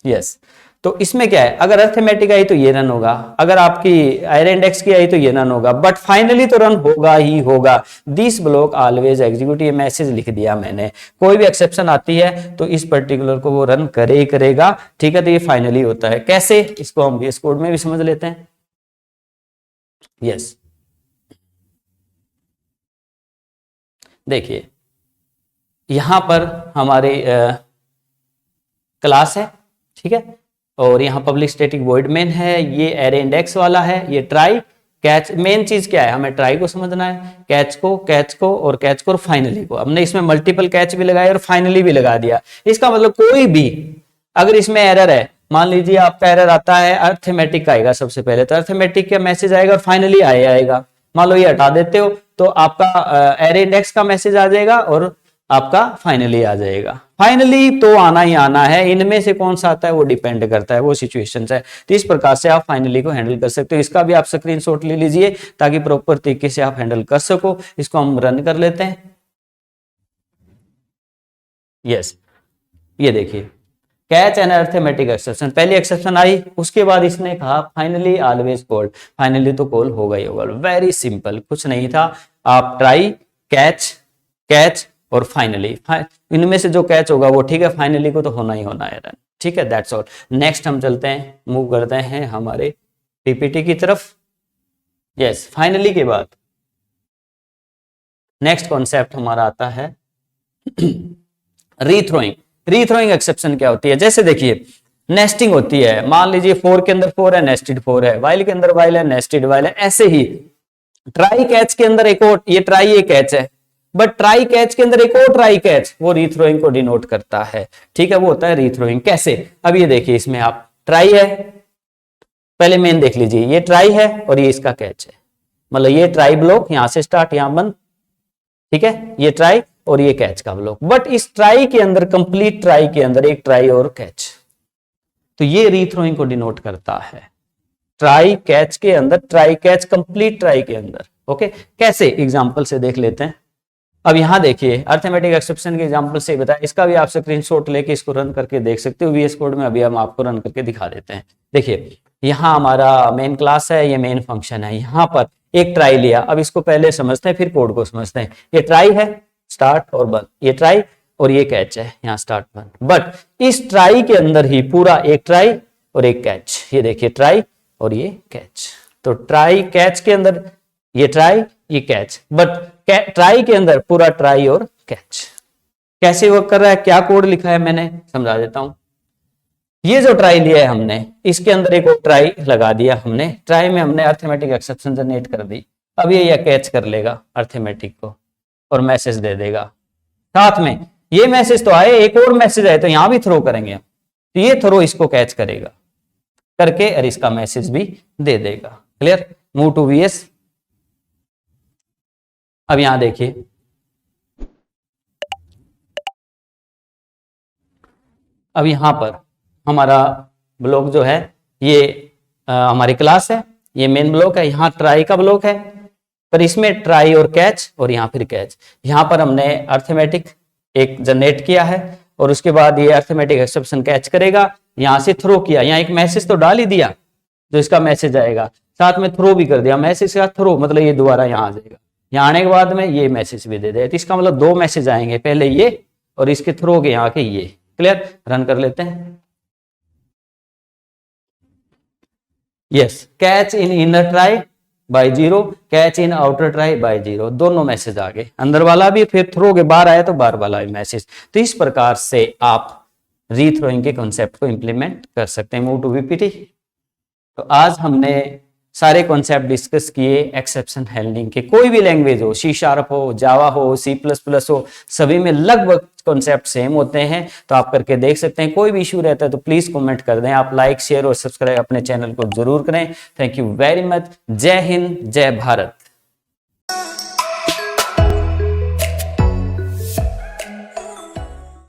यस, तो इसमें क्या है, अगर अरिथमेटिक आई तो ये रन होगा, अगर आपकी एरे इंडेक्स की आई तो ये रन होगा, बट फाइनली तो रन होगा ही होगा। दिस ब्लॉक ऑलवेज एग्जीक्यूट, ये मैसेज लिख दिया मैंने। कोई भी एक्सेप्शन आती है तो इस पर्टिकुलर को वो रन करेगा, ठीक है। तो ये फाइनली होता है। कैसे, इसको हम VS कोड में भी समझ लेते हैं। यस, देखिए यहां पर हमारी क्लास है, ठीक है, और यहाँ पब्लिक स्टैटिक वॉइड मेन है, ये एरे इंडेक्स वाला है, ये ट्राई, कैच। मेन चीज क्या है, हमें ट्राई को समझना है, कैच को और कैच को और फाइनली को। हमने इसमें मल्टीपल कैच भी लगाए और फाइनली भी लगा दिया। इसका मतलब कोई भी अगर इसमें एरर है, मान लीजिए आपका एरर आता है अरिथमेटिक का आएगा सबसे पहले, तो अरिथमेटिक का मैसेज आएगा और फाइनली आएगा। मान लो ये हटा देते हो तो आपका एरे इंडेक्स का मैसेज आ जाएगा और आपका फाइनली आ जाएगा। फाइनली तो आना ही आना है, इनमें से कौन सा आता है वो डिपेंड करता है, वो सिचुएशन है। तो इस प्रकार से आप फाइनली को हैंडल कर सकते हो। इसका भी आप स्क्रीनशॉट ले लीजिए ताकि प्रॉपर तरीके से आप हैंडल कर सको। इसको हम रन कर लेते हैं। यस, ये देखिए कैच एन अरिथमेटिक एक्सेप्शन, पहली एक्सेप्शन आई, उसके बाद इसने कहा फाइनली ऑलवेज कॉल्ड। फाइनली तो कॉल होगा ही होगा। वेरी सिंपल, कुछ नहीं था। आप ट्राई, कैच, कैच और फाइनली, इनमें से जो कैच होगा वो ठीक है, फाइनली को तो होना ही होना है, ठीक है। That's all. नेक्स्ट हम चलते हैं, मूव करते हैं हमारे पीपीटी की तरफ। यस, फाइनली के बाद नेक्स्ट कॉन्सेप्ट हमारा आता है रीथ्रोइंग। रीथ्रोइंग एक्सेप्शन क्या होती है, जैसे देखिए नेस्टिंग होती है, मान लीजिए 4 के अंदर 4 है, नेस्टेड 4 है, वाइल के अंदर वाइल है, नेस्टेड वाइल है। ऐसे ही ट्राई कैच के अंदर एक और, ये ट्राई ये कैच है, बट ट्राई कैच के अंदर एक और ट्राई कैच, वो रीथ्रोइंग को डिनोट करता है, ठीक है, वो होता है रीथ्रोइंग। कैसे, अब ये देखिए इसमें आप ट्राई है, पहले मेन देख लीजिए, ये ट्राई है और ये इसका कैच है, मतलब ये ट्राई ब्लॉक यहां से स्टार्ट यहां बंद, ठीक है, ये ट्राई और ये कैच का ब्लॉक। बट इस ट्राई के अंदर, कंप्लीट ट्राई के अंदर एक ट्राई और कैच, तो ये रीथ्रोइंग को डिनोट करता है। ट्राई कैच के अंदर, ट्राई कैच कंप्लीट ट्राई के अंदर। ओके, कैसे, एग्जांपल से देख लेते हैं। अब यहां देखिए अरिथमेटिक एक्सेप्शन के एग्जांपल से बताया, इसका भी आप स्क्रीनशॉट लेके इसको रन करके देख सकते हो VS कोड में। अभी हम आपको रन करके दिखा देते हैं। देखिए यहाँ हमारा मेन क्लास है, ये मेन फंक्शन है। यहाँ पर एक ट्राई लिया, अब इसको पहले समझते हैं फिर कोड को समझते हैं। ये ट्राई है, स्टार्ट और बंद, ये ट्राई और ये कैच है, यहाँ स्टार्ट बंद। बट इस ट्राई के अंदर ही पूरा एक ट्राई और एक कैच, ये देखिए ट्राई और ये कैच। तो ट्राई कैच के अंदर ये ट्राई ये कैच, बट ट्राई के अंदर पूरा ट्राई और कैच। कैसे वर्क कर रहा है, क्या कोड लिखा है मैंने समझा देता हूं। ये जो ट्राई लिया है हमने, इसके अंदर एक और ट्राई लगा दिया हमने, ट्राई में हमने अर्थमेटिक एक्सेप्शन जनरेट कर दी। अब ये कैच कर लेगा अर्थमेटिक को और मैसेज दे देगा। साथ में ये मैसेज तो आए, एक और मैसेज आए तो यहां भी थ्रो करेंगे हम, तो ये थ्रो इसको कैच करेगा करके और इसका मैसेज भी दे देगा। Clear, move to VS. अब यहां देखिए, अब यहां पर हमारा ब्लॉक जो है ये हमारी क्लास है, ये मेन ब्लॉक है, यहाँ ट्राई का ब्लॉक है, पर इसमें ट्राई और कैच और यहाँ फिर कैच। यहाँ पर हमने अर्थमेटिक एक जनरेट किया है और उसके बाद ये अर्थमेटिक एक्सेप्शन कैच करेगा, यहाँ से थ्रो किया, यहाँ एक मैसेज तो डाल ही दिया जो इसका मैसेज आएगा, साथ में थ्रो भी कर दिया, मैसेज का थ्रो मतलब ये दोबारा यहाँ आ जाएगा, यहाँ आने के बाद में ये मैसेज भी दे देगा। तो इसका मतलब दो मैसेज आएंगे, पहले ये और इसके थ्रो के यहाँ के ये। क्लियर, रन कर लेते हैं। Yes, catch in inner try by 0, catch in outer try by 0, दोनों मैसेज आ गए, अंदर वाला भी फिर थ्रो के बाहर आया तो बाहर वाला भी मैसेज। तो इस प्रकार से आप रीथ्रोइंग के कॉन्सेप्ट को इंप्लीमेंट कर सकते हैं। Move to VPT. तो आज हमने सारे कॉन्सेप्ट डिस्कस किए एक्सेप्शन हैंडलिंग के। कोई भी लैंग्वेज हो, C# हो, जावा हो, C++ हो, सभी में लगभग कॉन्सेप्ट सेम होते हैं, तो आप करके देख सकते हैं। कोई भी इशू रहता है तो प्लीज कमेंट कर दें। आप लाइक शेयर और सब्सक्राइब अपने चैनल को जरूर करें। Thank you very much. जय हिंद, जय भारत।